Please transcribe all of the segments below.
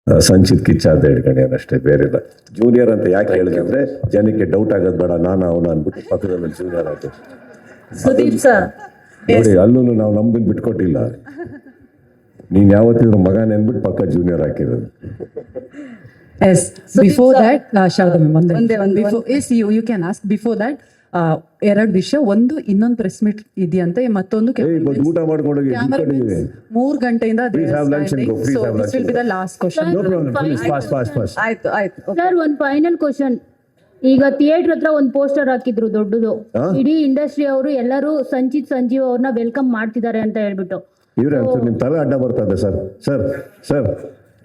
ಸಂಚಿತ್ ಕಿಚ್ಚ ಅಂತ ಹೇಳ್ಕೊಂಡೇನಷ್ಟೇ, ಬೇರೆ ಇಲ್ಲ. ಜೂನಿಯರ್ ಅಂತ ಯಾಕೆ ಹೇಳಿದ್ರೆ ಜನಕ್ಕೆ ಡೌಟ್ ಆಗೋದು ಬೇಡ, ನಾನು ಅವನು ಅಂದ್ಬಿಟ್ಟು ಪಕ್ಕದಲ್ಲಿ ಜೂನಿಯರ್ ಆಯ್ತು. ಸುದೀಪ್ ಸರ್ ನೋಡಿ, ಅಲ್ಲೂ ನಾವು ನಮ್ದನ್ನ ಬಿಟ್ಕೊಟ್ಟಿಲ್ಲ. ನೀನ್ ಯಾವತ್ತಿದ್ರು ಮಗ ನೆನ್ಬಿಟ್ಟು ಪಕ್ಕ ಜೂನಿಯರ್ ಹಾಕಿರೋದು. Yes. So Before that, Sharda ma'am, ಒಂದೇ. yes, you can ask. Before that, ಎರಡು ವಿಷಯ. ಒಂದು, ಇನ್ನೊಂದು ಪ್ರೆಸ್ ಮೀಟ್ ಇದೆಯಂತೆ, ಮತ್ತೊಂದು ಊಟ ಮಾಡ್ಕೊಂಡೋಗಿ 3 ಗಂಟೆಯಿಂದ Please have lunch and go. Please have lunch this will be the last question. No problem. Please, fast. ಆಯ್ತು ಸರ್, ಒಂದ್ ಫೈನಲ್ ಕ್ವಶನ್. ಈಗ ಥಿಯೇಟರ್ ಹತ್ರ ಒಂದ್ ಪೋಸ್ಟರ್ ಹಾಕಿದ್ರು ದೊಡ್ಡದು, ಇಡೀ ಇಂಡಸ್ಟ್ರಿ ಅವರು ಎಲ್ಲರೂ ಸಂಚಿತ್ ಸಂಜೀವ್ ಅವ್ರನ್ನ ವೆಲ್ಕಮ್ ಮಾಡ್ತಿದ್ದಾರೆ ಅಂತ ಹೇಳ್ಬಿಟ್ಟು. ಇವ್ರೆ ನಿಮ್ ತಲೆ ಅಡ್ಡ ಬರ್ತದೆ ಸರ್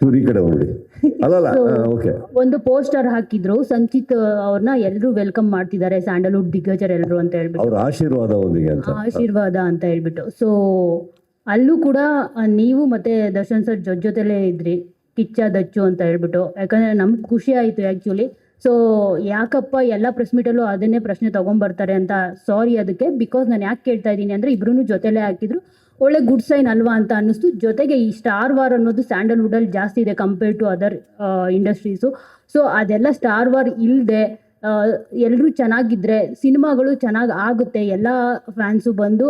ಇವ್ರು ಈ ಕಡೆ ಹೋಗ್ಬಿಡಿ. ಅಲ್ಲ ಓಕೆ. ಒಂದು ಪೋಸ್ಟರ್ ಹಾಕಿದ್ರು, ಸಂಚಿತ್ ಅವ್ರನ್ನ ಎಲ್ಲರೂ ವೆಲ್ಕಮ್ ಮಾಡ್ತಿದ್ದಾರೆ, ಸ್ಯಾಂಡಲ್ವುಡ್ ದಿಗ್ಗಜರ್ ಎಲ್ಲರೂ ಅಂತ ಹೇಳ್ಬಿಟ್ಟು, ಅವ್ರ ಆಶೀರ್ವಾದ ಒಂದಿಗೆ ಅಂತ ಆಶೀರ್ವಾದ ಅಂತ ಹೇಳ್ಬಿಟ್ಟು. ಸೊ ಅಲ್ಲೂ ಕೂಡ ನೀವು ಮತ್ತೆ ದರ್ಶನ್ ಸರ್ ಜೊತೆಲೇ ಇದ್ರಿ, ಕಿಚ್ಚ ದಚ್ಚು ಅಂತ ಹೇಳ್ಬಿಟ್ಟು. ಯಾಕಂದ್ರೆ ನಮ್ಗೆ ಖುಷಿ ಆಯ್ತು ಆಕ್ಚುಲಿ. ಸೊ ಯಾಕಪ್ಪ ಎಲ್ಲ ಪ್ರೆಸ್ ಮೀಟಲ್ಲೂ ಅದನ್ನೇ ಪ್ರಶ್ನೆ ತಗೊಂಡ್ಬರ್ತಾರೆ ಅಂತ. ಸಾರಿ ಅದಕ್ಕೆ. ಬಿಕಾಸ್ ನಾನು ಯಾಕೆ ಕೇಳ್ತಾ ಇದ್ದೀನಿ ಅಂದರೆ, ಇಬ್ರು ಜೊತೆಲೇ ಹಾಕಿದ್ರು, ಒಳ್ಳೆ ಗುಡ್ ಸೈನ್ ಅಲ್ವಾ ಅಂತ ಅನ್ನಿಸ್ತು. ಜೊತೆಗೆ ಈ ಸ್ಟಾರ್ ವಾರ್ ಅನ್ನೋದು ಸ್ಯಾಂಡಲ್ವುಡಲ್ಲಿ ಜಾಸ್ತಿ ಇದೆ compared to other industries. So ಅದೆಲ್ಲ ಸ್ಟಾರ್ ವಾರ್ ಇಲ್ಲದೆ ಎಲ್ಲರೂ ಚೆನ್ನಾಗಿದ್ರೆ ಸಿನಿಮಾಗಳು ಚೆನ್ನಾಗಿ ಆಗುತ್ತೆ, ಎಲ್ಲ ಫ್ಯಾನ್ಸು ಬಂದು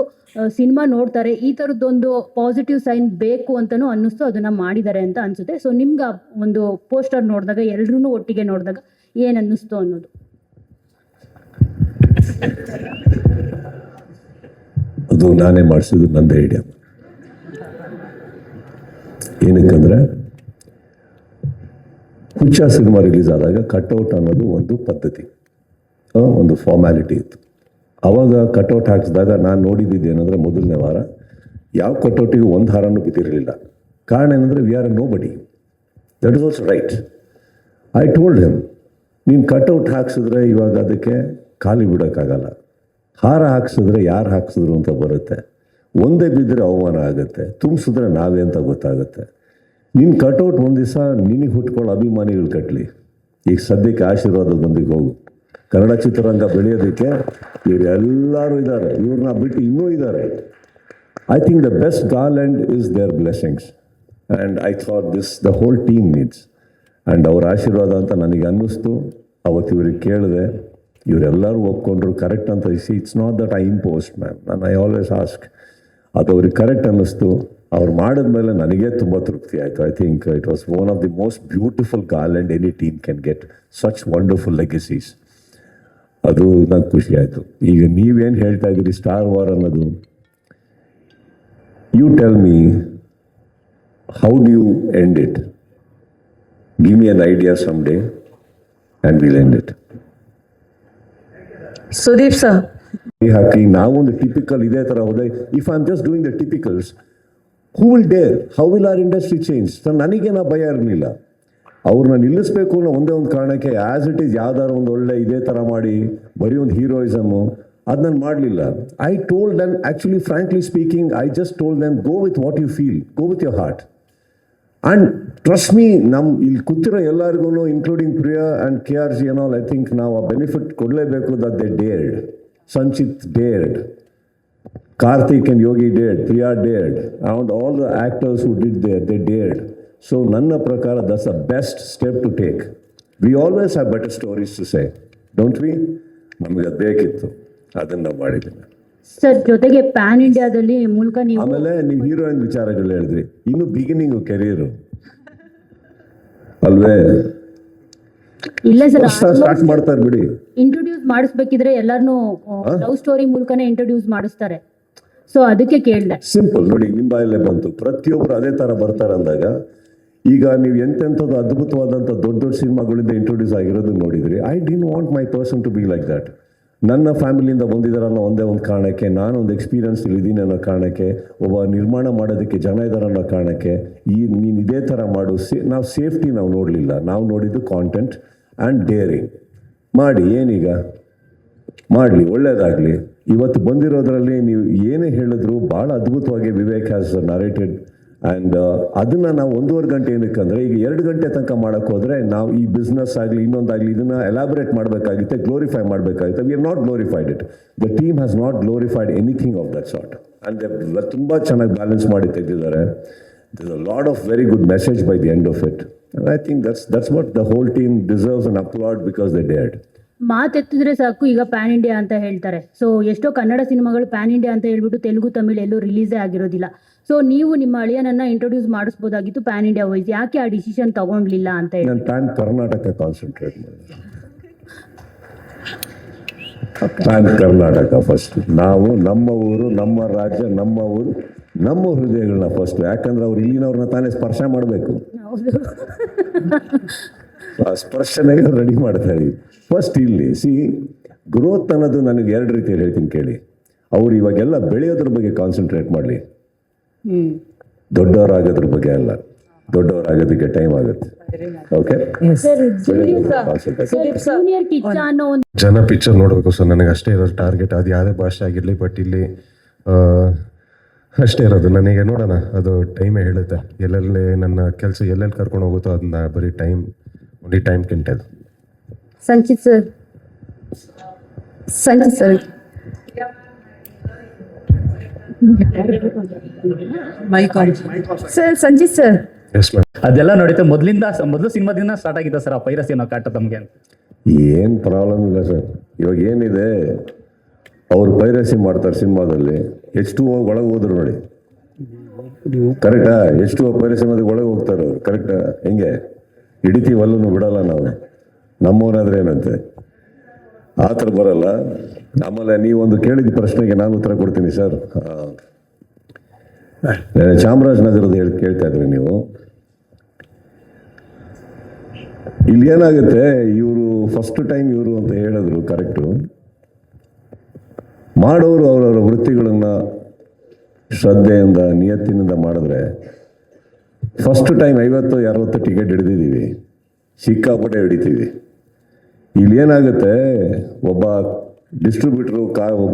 ಸಿನಿಮಾ ನೋಡ್ತಾರೆ. ಈ ಥರದ್ದೊಂದು ಪಾಸಿಟಿವ್ ಸೈನ್ ಬೇಕು ಅಂತಲೂ ಅನ್ನಿಸ್ತು, ಅದನ್ನು ಮಾಡಿದ್ದಾರೆ ಅಂತ ಅನಿಸುತ್ತೆ. ಸೊ ನಿಮ್ಗೆ ಒಂದು ಪೋಸ್ಟರ್ ನೋಡಿದಾಗ, ಎಲ್ಲರೂ ಒಟ್ಟಿಗೆ ನೋಡಿದಾಗ ಏನು ಅನ್ನಿಸ್ತು ಅನ್ನೋದು. ಅದು ನಾನೇ ಮಾಡಿಸಿದ್ದು, ನಂದೇ ಐಡಿಯಾ. ಏನಕ್ಕಂದ್ರೆ ಹುಚ್ಚ ಸಿನಿಮಾ ರಿಲೀಸ್ ಆದಾಗ ಕಟ್ಔಟ್ ಅನ್ನೋದು ಒಂದು ಪದ್ಧತಿ, ಒಂದು ಫಾರ್ಮ್ಯಾಲಿಟಿ ಇತ್ತು. ಅವಾಗ ಕಟ್ಔಟ್ ಹಾಕಿಸಿದಾಗ ನಾನು ನೋಡಿದ್ದೇನೆಂದರೆ, ಮೊದಲನೇ ವಾರ ಯಾವ ಕಟ್ಔಟಿಗೂ ಒಂದು ಹಾರನೂ ಬಿದ್ದಿರಲಿಲ್ಲ. ಕಾರಣ ಏನಂದರೆ, ವಿ ಆರ್ ನೋ ಬಡಿ. That is also right. I told him, ನೀನು ಕಟ್ಔಟ್ ಹಾಕ್ಸಿದ್ರೆ ಇವಾಗ ಅದಕ್ಕೆ ಖಾಲಿ ಬಿಡೋಕ್ಕಾಗಲ್ಲ. ಹಾರ ಹಾಕ್ಸಿದ್ರೆ ಯಾರು ಹಾಕ್ಸಿದ್ರು ಅಂತ ಬರುತ್ತೆ. ಒಂದೇ ಬಿದ್ದರೆ ಅವಮಾನ ಆಗುತ್ತೆ, ತುಂಬಿಸಿದ್ರೆ ನಾವೇ ಅಂತ ಗೊತ್ತಾಗುತ್ತೆ. ನಿನ್ನ ಕಟ್ಔಟ್ ಒಂದು ದಿವಸ ನಿನಗೆ ಹುಟ್ಕೊಳ್ಳೋ ಅಭಿಮಾನಿಗಳು ಕಟ್ಟಲಿ. ಈಗ ಸದ್ಯಕ್ಕೆ ಆಶೀರ್ವಾದದೊಂದಿಗೆ ಹೋಗು. ಕನ್ನಡ ಚಿತ್ರರಂಗ ಬೆಳೆಯೋದಕ್ಕೆ ಇವರೆಲ್ಲರೂ ಇದ್ದಾರೆ, ಇವ್ರನ್ನ ಬಿಟ್ಟು ಇನ್ನೂ ಇದ್ದಾರೆ. I think the best garland is their blessings and I thought this the whole team needs. And ಅವ್ರ ಆಶೀರ್ವಾದ ಅಂತ ನನಗೆ ಅನ್ನಿಸ್ತು. ಅವತ್ತು ಇವ್ರಿಗೆ ಕೇಳಿದೆ, ಇವರೆಲ್ಲರೂ ಒಪ್ಕೊಂಡ್ರು ಕರೆಕ್ಟ್ ಅಂತ. It's not that I imposed ma'am, ನಾನು ಐ ಆಲ್ವೇಸ್ ಆಸ್ಕ್. ಅದು ಅವ್ರಿಗೆ ಕರೆಕ್ಟ್ ಅನ್ನಿಸ್ತು. ಅವ್ರು ಮಾಡಿದ್ಮೇಲೆ ನನಗೆ ತುಂಬ ತೃಪ್ತಿ ಆಯಿತು. I think it was one of the most beautiful garland any team can get, such wonderful legacies. ಅದು ನಂಗೆ ಖುಷಿ ಆಯಿತು. ಈಗ ನೀವೇನು ಹೇಳ್ತಾ ಇದ್ದೀರಿ ಸ್ಟಾರ್ ವಾರ್ ಅನ್ನೋದು, you tell me, how do you end it? Give me an idea some day and will end it. Sudeep sir ಹಾಕಿ ನಾವೊಂದು ಟಿಪಿಕಲ್ ಇದೇ ಥರ ಹೋದೆ. If I am just doing the typicals, who will dare? How will R industry change? ನನಗೇನೋ ಭಯ ಇರಲಿಲ್ಲ. ಅವ್ರನ್ನ ನಿಲ್ಲಿಸ್ಬೇಕು ಅನ್ನೋ ಒಂದೇ ಒಂದು ಕಾರಣಕ್ಕೆ, ಆ್ಯಸ್ ಇಟ್ ಈಸ್ ಯಾವ್ದಾರು ಒಂದು ಒಳ್ಳೆ ಇದೇ ಥರ ಮಾಡಿ ಬರೀ ಒಂದು ಹೀರೋಯಿಸಮು ಅದು ನಾನು ಮಾಡಲಿಲ್ಲ. I told them, actually frankly speaking, I just told them, go with what you feel, go with your heart. And trust me, ನಮ್ಮ ಇಲ್ಲಿ ಕೂತಿರೋ ಎಲ್ಲರಿಗೂ, including Priya and KRG and all, I think ನಾವು ಆ ಬೆನಿಫಿಟ್ ಕೊಡಲೇಬೇಕು. That they dared. Sanchit dared, Karthik and Yogi dared, Priya dared, and all the actors who did there, they dared. So ನನ್ನ ಪ್ರಕಾರ that's the best step to take. We always have better stories to say, don't we? ನಮಗೆ ಅದು ಬೇಕಿತ್ತು, ಅದನ್ನು ನಾವು ಮಾಡಿದ್ದೀನಿ. Sir, ಜೊತೆಗೆ PAN ಇಂಡಿಯಾದಲ್ಲಿ ಮೂಲಕ ನೀವು, ಆಮೇಲೆ ನೀವು ಹೀರೋಯಿನ್ ವಿಚಾರಗಳು ಹೇಳಿದ್ರಿ, ಇನ್ನು ಬಿಗಿನಿಂಗು ಕೆರಿಯರು ಅಲ್ವೇ? ಇಲ್ಲ ಸರ್, ಸ್ಟಾರ್ಟ್ ಮಾಡ್ತಾರೆ ಬಿಡಿ. ಇಂಟ್ರೊಡ್ಯೂಸ್ ಮಾಡಿಸ್ಬೇಕಿದ್ರೆ ಎಲ್ಲಾರನು ಲವ್ ಸ್ಟೋರಿ ಮೂಲಕನೇ ಇಂಟ್ರೊಡ್ಯೂಸ್ ಮಾಡಿಸ್ತಾರೆ. ಸೊ ಅದಕ್ಕೆ ಕೇಳಿದೆ. ಸಿಂಪಲ್ ನೋಡಿ, ನಿಮ್ಮ ಬಾಯಲ್ಲೇ ಬಂತು. ಪ್ರತಿಯೊಬ್ಬರು ಅದೇ ಥರ ಬರ್ತಾರೆ ಅಂದಾಗ, ಈಗ ನೀವು ಎಂತೆಂಥದ್ದು ಅದ್ಭುತವಾದಂಥ ದೊಡ್ಡ ದೊಡ್ಡ ಸಿನಿಮಾಗಳಿಂದ ಇಂಟ್ರೊಡ್ಯೂಸ್ ಆಗಿರೋದು ನೋಡಿದ್ರಿ. I didn't want my person to be like that. ನನ್ನ ಫ್ಯಾಮಿಲಿಯಿಂದ ಬಂದಿದ್ದಾರನ್ನೋ ಒಂದೇ ಒಂದು ಕಾರಣಕ್ಕೆ, ನಾನೊಂದು ಎಕ್ಸ್ಪೀರಿಯನ್ಸ್ ಇದ್ದೀನಿ ಅನ್ನೋ ಕಾರಣಕ್ಕೆ, ಒಬ್ಬ ನಿರ್ಮಾಣ ಮಾಡೋದಕ್ಕೆ ಜನ ಇದ್ದಾರೆ ಅನ್ನೋ ಕಾರಣಕ್ಕೆ, ನೀನು ಇದೇ ಥರ ಮಾಡು. ನಾವು ಸೇಫ್ಟಿ ನಾವು ನೋಡಲಿಲ್ಲ, ನಾವು ನೋಡಿದ್ದು ಕಾಂಟೆಂಟ್ ಆ್ಯಂಡ್ ಡೇರಿಂಗ್. ಮಾಡಿ, ಏನೀಗ ಮಾಡಲಿ, ಒಳ್ಳೇದಾಗಲಿ. ಇವತ್ತು ಬಂದಿರೋದ್ರಲ್ಲಿ ನೀವು ಏನೇ ಹೇಳಿದ್ರು ಭಾಳ ಅದ್ಭುತವಾಗಿ ವಿವೇಕ್ ಹ್ಯಾಸ್ ನರೇಟೆಡ್. ಆ್ಯಂಡ್ ಅದನ್ನು ನಾವು 1.5 ಗಂಟೆ ಏನಕ್ಕಂದರೆ, ಈಗ 2 ಗಂಟೆ ತನಕ ಮಾಡೋಕ್ಕೆ ಹೋದರೆ ನಾವು ಈ ಬಿಸ್ನೆಸ್ ಆಗಲಿ ಇನ್ನೊಂದಾಗಲಿ ಇದನ್ನು ಎಲಾಬ್ರೇಟ್ ಮಾಡಬೇಕಾಗುತ್ತೆ, ಗ್ಲೋರಿಫೈ ಮಾಡಬೇಕಾಗುತ್ತೆ. We have not glorified it. The team has not glorified anything of that sort. And ತುಂಬ ಚೆನ್ನಾಗಿ ಬ್ಯಾಲೆನ್ಸ್ ಮಾಡಿ ತೆಗೆದಿದ್ದಾರೆ. This a lot of very good message by the end of it. And I think that's what the whole team deserves an applaud because they dared. ಮಾತೆತ್ತಿದ್ರೆ ಸಾಕು ಈಗ PAN India ಅಂತ ಹೇಳ್ತಾರೆ. So ಎಷ್ಟೋ ಕನ್ನಡ ಸಿನಿಮಾಗಳು ಪ್ಯಾನ್ ಇಂಡಿಯಾ ಅಂತ ಹೇಳ್ಬಿಟ್ಟು ತೆಲುಗು ತಮಿಳು ಎಲ್ಲೂ ರಿಲೀಸೇ ಆಗಿರೋದಿಲ್ಲ. ಸೊ ನೀವು ನಿಮ್ಮ ಅಳಿಯನನ್ನ ಇಂಟ್ರೊಡ್ಯೂಸ್ ಮಾಡಿಸ್ಬೋದಾಗಿತ್ತು ಪ್ಯಾನ್ ಇಂಡಿಯಾ ವೈಸ್, ಯಾಕೆ ಆ ಡಿಸಿಷನ್ ತಗೊಂಡ್ಲಿಲ್ಲ ಅಂತ ಹೇಳಿ. ನಾನು ಪ್ಯಾನ್ ಕರ್ನಾಟಕ ಕಾನ್ಸಂಟ್ರೇಟ್ ಮಾಡಿದೆ. PAN Karnataka first. ನಾವು ನಮ್ಮ ಊರು, ನಮ್ಮ ರಾಜ್ಯ, ನಮ್ಮ ಊರು, ನಮ್ಮ ಹೃದಯಗಳನ್ನ ಫಸ್ಟ್. ಯಾಕಂದ್ರೆ ಅವ್ರು ಇಲ್ಲಿನವ್ರನ್ನ ತಾನೇ ಸ್ಪರ್ಶ ಮಾಡಬೇಕು. ಹೌದು. ಆ ಸ್ಪರ್ಶನೆಗೆ ರೆಡಿ ಮಾಡ್ತಾ ಇದೀವಿ ಫಸ್ಟ್. ಇಲ್ಲಿ ಗ್ರೋತ್ ಅನ್ನೋದು ನನಗೆ ಎರಡು ರೀತಿಯಲ್ಲಿ ಹೇಳ್ತೀನಿ ಕೇಳಿ. ಅವ್ರು ಇವಾಗೆಲ್ಲ ಬೆಳೆಯೋದ್ರ ಬಗ್ಗೆ ಕಾನ್ಸಂಟ್ರೇಟ್ ಮಾಡಲಿ, ದೊಡ್ಡವರಾಗೋದ್ರ ಬಗ್ಗೆ ಅಲ್ಲ. ದೊಡ್ಡವರಾಗೋದಕ್ಕೆ ಟೈಮ್ ಆಗುತ್ತೆ. ಓಕೆ, ಜೂನಿಯರ್ ಕಿಚ್ಚ ಅನ್ನೋ ಒಂದು ಜನ ಪಿಕ್ಚರ್ ನೋಡಬೇಕು ಸರ್. ನನಗೆ ಅಷ್ಟೇ ಇರೋದು ಟಾರ್ಗೆಟ್. ಅದು ಯಾವುದೇ ಭಾಷೆ ಆಗಿರಲಿ, ಬಟ್ ಇಲ್ಲಿ ಅಷ್ಟೇ ಇರೋದು ನನಗೆ. ನೋಡೋಣ, ಅದು ಟೈಮೇ ಹೇಳುತ್ತೆ. ಎಲ್ಲೆಲ್ಲಿ ನನ್ನ ಕೆಲಸ ಎಲ್ಲೆಲ್ಲಿ ಕರ್ಕೊಂಡು ಹೋಗುತ್ತೋ ಅದನ್ನ ಬರೀ only time can tell. Sanchit sir. Mic sir, Sanchit sir. Yes ma'am. ಅದೆಲ್ಲ ನೋಡಿತ್ತು ಮೊದಲು ಸಿನಿಮಾದಿಂದ ಸ್ಟಾರ್ಟ್ ಆಗಿತ್ತು ಸರ್ ಆ ಪೈರಸಿ ಅನ್ನೋ ಕಾಟ ತಮಗೆ. ಏನು ಪ್ರಾಬ್ಲಮ್ ಇಲ್ಲ ಸರ್. ಇವಾಗ ಏನಿದೆ, ಅವ್ರು ಪೈರಸಿ ಮಾಡ್ತಾರೆ ಸಿನಿಮಾದಲ್ಲಿ. H2O ಒಳಗೆ ಹೋದ್ರು ನೋಡಿ, ಕರೆಕ್ಟಾ? H2O ಪೈರಸಿ ಮಾಡೋದಕ್ಕೆ ಒಳಗೆ ಹೋಗ್ತಾರೆ ಅವ್ರು, ಕರೆಕ್ಟಾ? ಹೆಂಗೆ ಹಿಡಿತೀವಲ್ಲೂ ಬಿಡಲ್ಲ ನಾವು, ನಮ್ಮವನಾದ್ರೆ ಏನಂತೆ ಆ ಥರ ಬರಲ್ಲ. ಆಮೇಲೆ ನೀವೊಂದು ಕೇಳಿದ ಪ್ರಶ್ನೆಗೆ ನಾನು ಉತ್ತರ ಕೊಡ್ತೀನಿ ಸರ್. ಚಾಮರಾಜನಗರದ ಕೇಳ್ತಾ ಇದ್ರಿ ನೀವು. ಇಲ್ಲಿ ಏನಾಗುತ್ತೆ, ಇವರು ಫಸ್ಟ್ ಟೈಮ್ ಇವರು ಅಂತ ಹೇಳಿದ್ರು, ಕರೆಕ್ಟು. ಮಾಡೋರು ಅವರವರ ವೃತ್ತಿಗಳನ್ನು ಶ್ರದ್ಧೆಯಿಂದ ನಿಯತ್ತಿನಿಂದ ಮಾಡಿದ್ರೆ ಫಸ್ಟ್ ಟೈಮ್ 50-60 ಟಿಕೆಟ್ ಹಿಡಿದಿದ್ದೀವಿ, ಸಿಕ್ಕಾಪಟ್ಟೆ ಹಿಡಿತೀವಿ. ಇಲ್ಲಿ ಏನಾಗುತ್ತೆ, ಒಬ್ಬ ಡಿಸ್ಟ್ರಿಬ್ಯೂಟ್ರು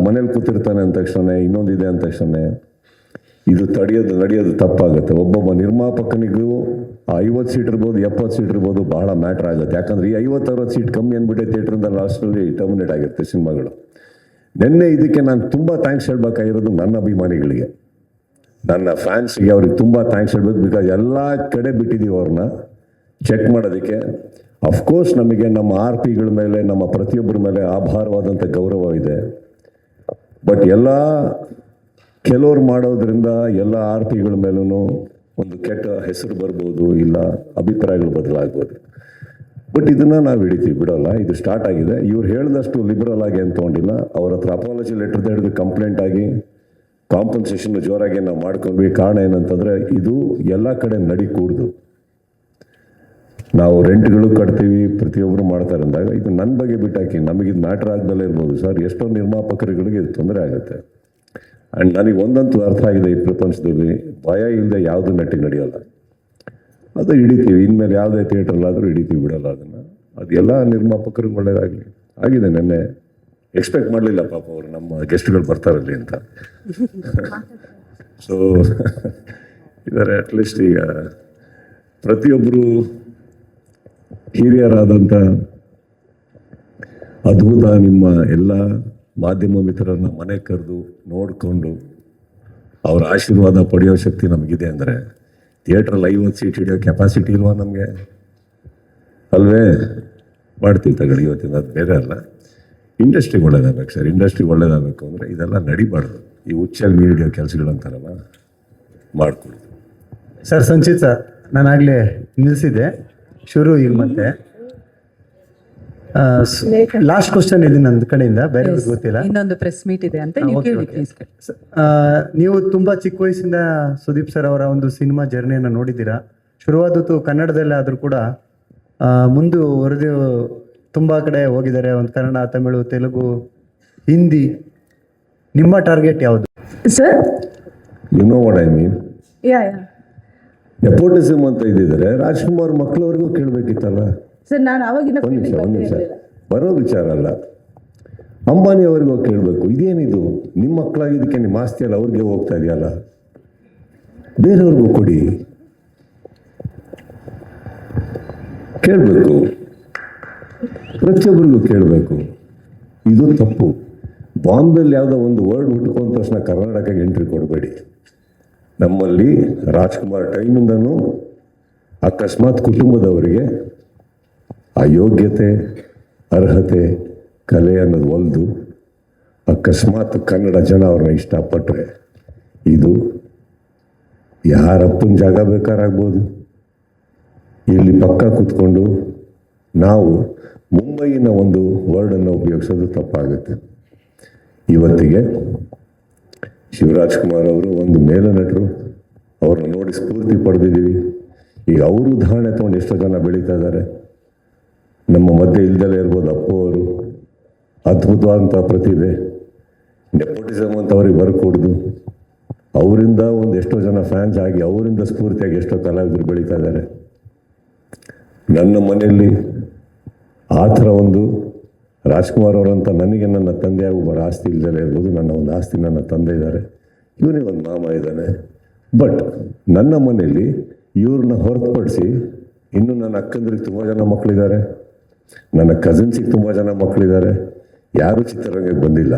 ಮನೇಲಿ ಕೂತಿರ್ತಾನೆ ಅಂದ ತಕ್ಷಣ, ಇನ್ನೊಂದಿದೆ ಅಂದ ತಕ್ಷಣ ಇದು ನಡೆಯೋದು ತಪ್ಪಾಗುತ್ತೆ. ಒಬ್ಬೊಬ್ಬ ನಿರ್ಮಾಪಕನಿಗೂ 50 ಸೀಟ್ ಇರ್ಬೋದು, 70 ಸೀಟ್ ಇರ್ಬೋದು, ಬಹಳ ಮ್ಯಾಟ್ರ್ ಆಗುತ್ತೆ. ಯಾಕಂದ್ರೆ ಈ 50-60 ಸೀಟ್ ಕಮ್ಮಿ ಅಂದ್ಬಿಟ್ಟೆ ಥಿಯೇಟ್ರಿಂದ ಲಾಸ್ಟಲ್ಲಿ ಟರ್ಮಿನೇಟ್ ಆಗುತ್ತೆ ಸಿನಿಮಾಗಳು. ನಿನ್ನೆ ಇದಕ್ಕೆ ನಾನು ತುಂಬ ಥ್ಯಾಂಕ್ಸ್ ಹೇಳ್ಬೇಕಾಗಿರೋದು ನನ್ನ ಅಭಿಮಾನಿಗಳಿಗೆ, ನನ್ನ ಫ್ಯಾನ್ಸ್ಗೆ. ಅವ್ರಿಗೆ ತುಂಬ ಥ್ಯಾಂಕ್ಸ್ ಹೇಳ್ಬೇಕು. ಬಿಕಾಸ್ ಎಲ್ಲ ಕಡೆ ಬಿಟ್ಟಿದ್ದೀವಿ ಅವ್ರನ್ನ ಚೆಕ್ ಮಾಡೋದಕ್ಕೆ. ಅಫ್ಕೋರ್ಸ್ ನಮಗೆ ನಮ್ಮ RPಗಳ ಮೇಲೆ, ನಮ್ಮ ಪ್ರತಿಯೊಬ್ಬರ ಮೇಲೆ ಅಪಾರವಾದಂಥ ಗೌರವ ಇದೆ. ಬಟ್ ಕೆಲವ್ರು ಮಾಡೋದ್ರಿಂದ ಎಲ್ಲ RPಗಳ ಮೇಲೂ ಒಂದು ಕೆಟ್ಟ ಹೆಸರು ಬರ್ಬೋದು, ಇಲ್ಲ ಅಭಿಪ್ರಾಯಗಳು ಬದಲಾಗ್ಬೋದು. ಬಟ್ ಇದನ್ನು ನಾವು ಹಿಡಿತೀವಿ, ಬಿಡೋಲ್ಲ. ಇದು ಸ್ಟಾರ್ಟ್ ಆಗಿದೆ. ಇವ್ರು ಹೇಳಿದಷ್ಟು ಲಿಬರಲ್ ಆಗಿ ಅಂತ ತೊಗೊಂಡಿಲ್ಲ. ಅವ್ರ ಹತ್ರ ಅಪಾಲಜಿ ಲೆಟರ್ ಹಿಡಿದು ಕಂಪ್ಲೇಂಟ್ ಆಗಿ ಕಾಂಪನ್ಸೇಷನ್ ಜೋರಾಗಿ ನಾವು ಮಾಡ್ಕೊಂಡ್ವಿ. ಕಾರಣ ಏನಂತಂದರೆ, ಇದು ಎಲ್ಲ ಕಡೆ ನಡಿ ಕೂಡ್ದು. ನಾವು ರೆಂಟ್ಗಳು ಕಟ್ತೀವಿ, ಪ್ರತಿಯೊಬ್ಬರು ಮಾಡ್ತಾರೆ ಅಂದಾಗ ಇದು ನನ್ನ ಬಗ್ಗೆ ಬಿಟ್ಟಾಕಿ ನಮಗಿದು ಮ್ಯಾಟ್ರ್ ಆಗದಲ್ಲೇ ಇರ್ಬೋದು ಸರ್. ಎಷ್ಟೋ ನಿರ್ಮಾಪಕರುಗಳಿಗೆ ಇದು ತೊಂದರೆ ಆಗುತ್ತೆ. ಆ್ಯಂಡ್ ನನಗೆ ಒಂದಂತೂ ಅರ್ಥ ಆಗಿದೆ, ಈ ಪ್ರಪಂಚದಲ್ಲಿ ಭಯ ಇಲ್ಲದೆ ಯಾವುದು ನೆಟ್ಟಿಗೆ ನಡೆಯೋಲ್ಲ. ಅದು ಹಿಡಿತೀವಿ. ಇನ್ಮೇಲೆ ಯಾವುದೇ ಥಿಯೇಟ್ರಲ್ಲಾದರೂ ಹಿಡಿತೀವಿ, ಬಿಡೋಲ್ಲ ಅದನ್ನು. ಅದು ಎಲ್ಲ ನಿರ್ಮಾಪಕರಿಗೆ ಒಳ್ಳೆಯದಾಗಲಿ. ಆಗಿದೆ. ನೆನ್ನೆ ಎಕ್ಸ್ಪೆಕ್ಟ್ ಮಾಡಲಿಲ್ಲ ಪಾಪ ಅವರು ನಮ್ಮ ಗೆಸ್ಟ್ಗಳು ಬರ್ತಾರಲ್ಲಿ ಅಂತ. ಸೊ ಇದ್ದಾರೆ. ಅಟ್ಲೀಸ್ಟ್ ಈಗ ಪ್ರತಿಯೊಬ್ಬರು ಹಿರಿಯರಾದಂಥ ಅದ್ಭುತ ನಿಮ್ಮ ಎಲ್ಲ ಮಾಧ್ಯಮ ಮಿತ್ರರನ್ನ ಮನೆ ಕರೆದು ನೋಡಿಕೊಂಡು ಅವರ ಆಶೀರ್ವಾದ ಪಡೆಯೋ ಶಕ್ತಿ ನಮಗಿದೆ ಅಂದರೆ ಥಿಯೇಟ್ರಲ್ಲಿ 50 ಸೀಟ್ ಹಿಡಿಯೋ ಕೆಪಾಸಿಟಿ ಇಲ್ವಾ ನಮಗೆ? ಅಲ್ವೇ? ಮಾಡ್ತೀವಿ ತಗೊಳ್ಳಿ. ಇವತ್ತಿನ ಅದು ಬೇರೆ ಅಲ್ಲ. ಇಂಡಸ್ಟ್ರಿಗೆ ಒಳ್ಳೇದಾಗಬೇಕು ಸರ್. ಇಂಡಸ್ಟ್ರಿಗೆ ಒಳ್ಳೇದಾಗಬೇಕು ಅಂದರೆ ಇದೆಲ್ಲ ನಡಿಬಾರ್ದು. ಈ ಹುಚ್ಚಲ್ಲಿ ನೀರು ಹಿಡಿಯೋ ಕೆಲಸಗಳಂತಾರಲ್ಲ, ಮಾಡ್ಕೊಳ್ಳಿ. ಸರ್ ಸಂಚಿತ್ ಸರ್, ನಾನಾಗಲೇ ನಿಲ್ಲಿಸಿದ್ದೆ ಶುರು. ಈಗ ಮತ್ತೆ ಲಾಸ್ಟ್ ಕ್ವಶನ್ ಇದೆ ನನ್ನ ಕಡೆಯಿಂದ, ಬೇರೆ ಗೊತ್ತಿಲ್ಲ. ಇನ್ನೊಂದು ಪ್ರೆಸ್ ಮೀಟ್ ಇದೆ ಅಂತ ನೀವು ಕೇಳಿ ಪ್ಲೀಸ್. ನೀವು ತುಂಬಾ ಚಿಕ್ಕ ವಯಸ್ಸಿಂದ ಸುದೀಪ್ ಸರ್ ಅವರ ಒಂದು ಸಿನಿಮಾ ಜರ್ನಿಯನ್ನು ನೋಡಿದ್ದೀರಾ. ಶುರುವಾದದ್ದು ಕನ್ನಡದಲ್ಲೇ ಆದರೂ ಕೂಡ ಮುಂದುವರೆದು ತುಂಬಾ ಕಡೆ ಹೋಗಿದ್ದಾರೆ. ಒಂದು ಕನ್ನಡ, ತಮಿಳು, ತೆಲುಗು, ಹಿಂದಿ. ನಿಮ್ಮ ಟಾರ್ಗೆಟ್ ಯಾವುದು sir? You know what I mean. Yeah. Nepotism ಅಂತ ಇದ್ದಿದ್ರೆ ರಾಜ್ಕುಮಾರ್ ಮಕ್ಕಳವ್ರಿಗೂ ಕೇಳಬೇಕಿತ್ತಲ್ಲ. ಸರ್, ನಾನು ಅವಾಗಿನ ಒಂದು ನಿಮಿಷ ಬರೋ ವಿಚಾರ ಅಲ್ಲ. ಅಂಬಾನಿ ಅವ್ರಿಗೂ ಕೇಳಬೇಕು, ಇದೇನಿದು ನಿಮ್ಮ ಮಕ್ಕಳಾಗಿದ್ದಕ್ಕೆ ನಿಮ್ಮ ಆಸ್ತಿ ಅಲ್ಲ ಅವ್ರಿಗೆ ಹೋಗ್ತಾ ಇದೆಯಲ್ಲ, ಬೇರೆಯವ್ರಿಗೂ ಕೊಡಿ. ಕೇಳಬೇಕು, ಪ್ರತಿಯೊಬ್ಬರಿಗೂ ಕೇಳಬೇಕು. ಇದು ತಪ್ಪು. ಬಾಂಬೆಲ್ಲಿ ಯಾವುದೋ ಒಂದು ವರ್ಡ್ ಹುಟ್ಕೊಂಡ ತಕ್ಷಣ ಕರ್ನಾಟಕಕ್ಕೆ ಎಂಟ್ರಿ ಕೊಡಬೇಡಿ. ನಮ್ಮಲ್ಲಿ ರಾಜ್ಕುಮಾರ್ ಟೈಮಿಂದನೂ ಅಕಸ್ಮಾತ್ ಕುಟುಂಬದವರಿಗೆ ಆ ಯೋಗ್ಯತೆ, ಅರ್ಹತೆ, ಕಲೆ ಅನ್ನೋದು ಒಲ್ದು ಅಕಸ್ಮಾತ್ ಕನ್ನಡ ಜನ ಅವ್ರನ್ನ ಇಷ್ಟಪಟ್ಟರೆ ಇದು ಯಾರಪ್ಪನ ಜಾಗ ಬೇಕಾರಾಗ್ಬೋದು. ಇಲ್ಲಿ ಪಕ್ಕ ಕೂತ್ಕೊಂಡು ನಾವು ಮುಂಬೈನ ಒಂದು ವರ್ಡನ್ನು ಉಪಯೋಗಿಸೋದು ತಪ್ಪಾಗುತ್ತೆ. ಇವತ್ತಿಗೆ ಶಿವರಾಜ್ ಕುಮಾರ್ ಅವರು ಒಂದು ಮೇಲನಟರು, ಅವ್ರನ್ನ ನೋಡಿ ಸ್ಫೂರ್ತಿ ಪಡೆದಿದ್ದೀವಿ. ಈಗ ಅವರು ಉದಾಹರಣೆ ತೊಗೊಂಡು ಎಷ್ಟೋ ಜನ ಬೆಳೀತಾ ಇದ್ದಾರೆ. ನಮ್ಮ ಮಧ್ಯೆ ಇಲ್ದಲೇ ಇರ್ಬೋದು ಅಪ್ಪು ಅವರು, ಅದ್ಭುತವಾದಂಥ ಪ್ರತಿಭೆ, ನೆಪೋಟಿಸಮ್ ಅಂತ ಅವ್ರಿಗೆ ಬರ್ಕೊಡ್ದು ಅವರಿಂದ ಒಂದು ಎಷ್ಟೋ ಜನ ಫ್ಯಾನ್ಸ್ ಆಗಿ ಅವರಿಂದ ಸ್ಫೂರ್ತಿಯಾಗಿ ಎಷ್ಟೋ ಕಲಾವಿದರು ಬೆಳೀತಾ ಇದ್ದಾರೆ. ನನ್ನ ಮನೆಯಲ್ಲಿ ಆ ಥರ ಒಂದು ರಾಜ್ಕುಮಾರ್ ಅವರಂತ ನನಗೆ ನನ್ನ ತಂದೆಯಾಗೂ ಬರೋ ಆಸ್ತಿ ಇಲ್ದಲೇ ಇರ್ಬೋದು, ನನ್ನ ಒಂದು ಆಸ್ತಿ ನನ್ನ ತಂದೆ ಇದ್ದಾರೆ, ಇವನಿಗೆ ಒಂದು ಮಾಮ ಇದ್ದಾನೆ. ಬಟ್ ನನ್ನ ಮನೆಯಲ್ಲಿ ಇವ್ರನ್ನ ಹೊರತುಪಡಿಸಿ ಇನ್ನು ನನ್ನ ಅಕ್ಕಂದ್ರಿಗೆ ತುಂಬ ಜನ ಮಕ್ಕಳಿದ್ದಾರೆ, ನನ್ನ ಕಸಿನ್ಸಿಗೆ ತುಂಬ ಜನ ಮಕ್ಕಳಿದ್ದಾರೆ. ಯಾರೂ ಚಿತ್ರರಂಗಕ್ಕೆ ಬಂದಿಲ್ಲ.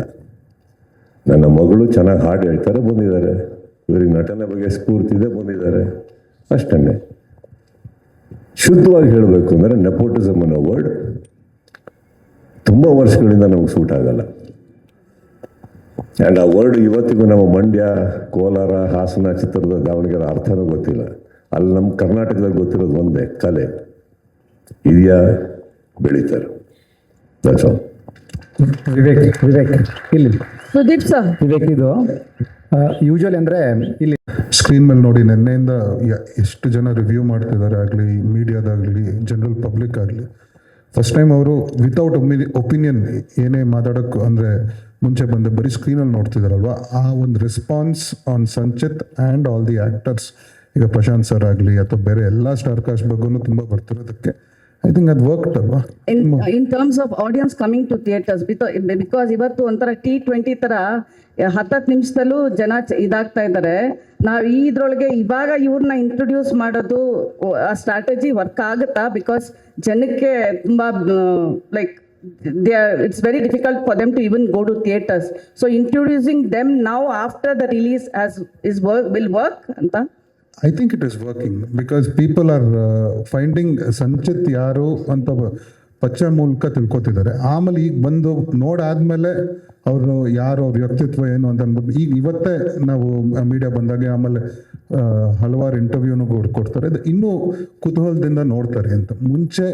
ನನ್ನ ಮಗಳು ಚೆನ್ನಾಗಿ ಹಾಡು ಹೇಳ್ತಾರೆ, ಬಂದಿದ್ದಾರೆ. ಇವರಿಗೆ ನಟನೆ ಬಗ್ಗೆ ಸ್ಫೂರ್ತಿ ಇದೆ, ಬಂದಿದ್ದಾರೆ. ಅಷ್ಟನ್ನೇ. ಶುದ್ಧವಾಗಿ ಹೇಳಬೇಕು ಅಂದರೆ ನೆಪೋಟಿಸಮ್ ಅನ್ನೋ ವರ್ಡ್ ತುಂಬ ವರ್ಷಗಳಿಂದ ನಮಗೆ ಸೂಟ್ ಆಗಲ್ಲ. ಆ್ಯಂಡ್ ಆ ವರ್ಡ್ ಇವತ್ತಿಗೂ ನಮ್ಮ ಮಂಡ್ಯ, ಕೋಲಾರ, ಹಾಸನ, ಚಿತ್ರದುರ್ಗ, ದಾವಣಗೆರೆ ಅರ್ಥನೂ ಗೊತ್ತಿಲ್ಲ. ಅಲ್ಲಿ ನಮ್ಮ ಕರ್ನಾಟಕದಲ್ಲಿ ಗೊತ್ತಿರೋದು ಒಂದೇ, ಕಲೆ ಇದೆಯಾ, ಬೆಳೀತಾರೆ. That's all. ವಿವೇಕ್ ಇಲ್ಲಿ ಸುದೀಪ್ ಸರ್. ವಿವೇಕ್ ಇದು ಯೂಶುವಲಿ ಅಂದರೆ ಇಲ್ಲಿ ಸ್ಕ್ರೀನ್ ಮೇಲೆ ನೋಡಿ ನಿನ್ನೆಯಿಂದ ಎಷ್ಟು ಜನ ರಿವ್ಯೂ ಮಾಡ್ತಿದ್ದಾರೆ ಆಗಲಿ, ಮೀಡಿಯಾದಾಗಲಿ, ಜನರಲ್ ಪಬ್ಲಿಕ್ ಆಗಲಿ, ಫಸ್ಟ್ ಟೈಮ್ ಅವರು ವಿತೌಟ್ ಒಪಿನಿಯನ್ ಏನೇ ಮಾತಾಡೋಕ್ಕೆ ಅಂದರೆ ಮುಂಚೆ ಬಂದು ಬರೀ ಸ್ಕ್ರೀನಲ್ಲಿ ನೋಡ್ತಿದ್ದಾರಲ್ವ, ಆ ಒಂದು response on Sanchit and all the actors, ಈಗ ಪ್ರಶಾಂತ್ ಸರ್ ಆಗಲಿ ಅಥವಾ ಬೇರೆ ಎಲ್ಲ ಸ್ಟಾರ್ ಕಾಸ್ಟ್ ಬಗ್ಗೂ ತುಂಬ ಬರ್ತಿರೋದಕ್ಕೆ ಐ ಥಿಂಕ್ ಅದು ವರ್ಕ್ ಅಲ್ವಾ. In terms of audience coming to theatres, because ಇವತ್ತು ಒಂಥರ T20 ಥರ 10 ನಿಮಿಷದಲ್ಲೂ ಜನ ಇದಾಗ್ತಾ ಇದ್ದಾರೆ. ನಾವು ಇದ್ರೊಳಗೆ ಇವಾಗ ಇವ್ರನ್ನ ಇಂಟ್ರೊಡ್ಯೂಸ್ ಮಾಡೋದು ಆ ಸ್ಟ್ರಾಟಜಿ ವರ್ಕ್ ಆಗುತ್ತಾ? ಬಿಕಾಸ್ ಜನಕ್ಕೆ ತುಂಬ like it's very difficult for them to even go to theaters. So introducing them now after the release will work anta. I think it is working because people are finding Sanchit ಯಾರು ಅಂತ ಪಚ್ಚ ಮೂಲಕ ತಿಳ್ಕೊತಿದ್ದಾರೆ. ಆಮೇಲೆ ಈಗ ಬಂದು ನೋಡಾದ್ಮೇಲೆ ಅವರು ಯಾರು, ಅವ್ರ ವ್ಯಕ್ತಿತ್ವ ಏನು ಅಂತ ಅಂದ್ಬಿಟ್ಟು ಈಗ ಇವತ್ತೇ ನಾವು ಮೀಡಿಯಾ ಬಂದಾಗೆ ಆಮೇಲೆ ಹಲವಾರು ಇಂಟರ್ವ್ಯೂನು ಕೊಡ್ತಾರೆ. ಇದು ಇನ್ನೂ ಕುತೂಹಲದಿಂದ ನೋಡ್ತಾರೆ ಅಂತ ಮುಂಚೆ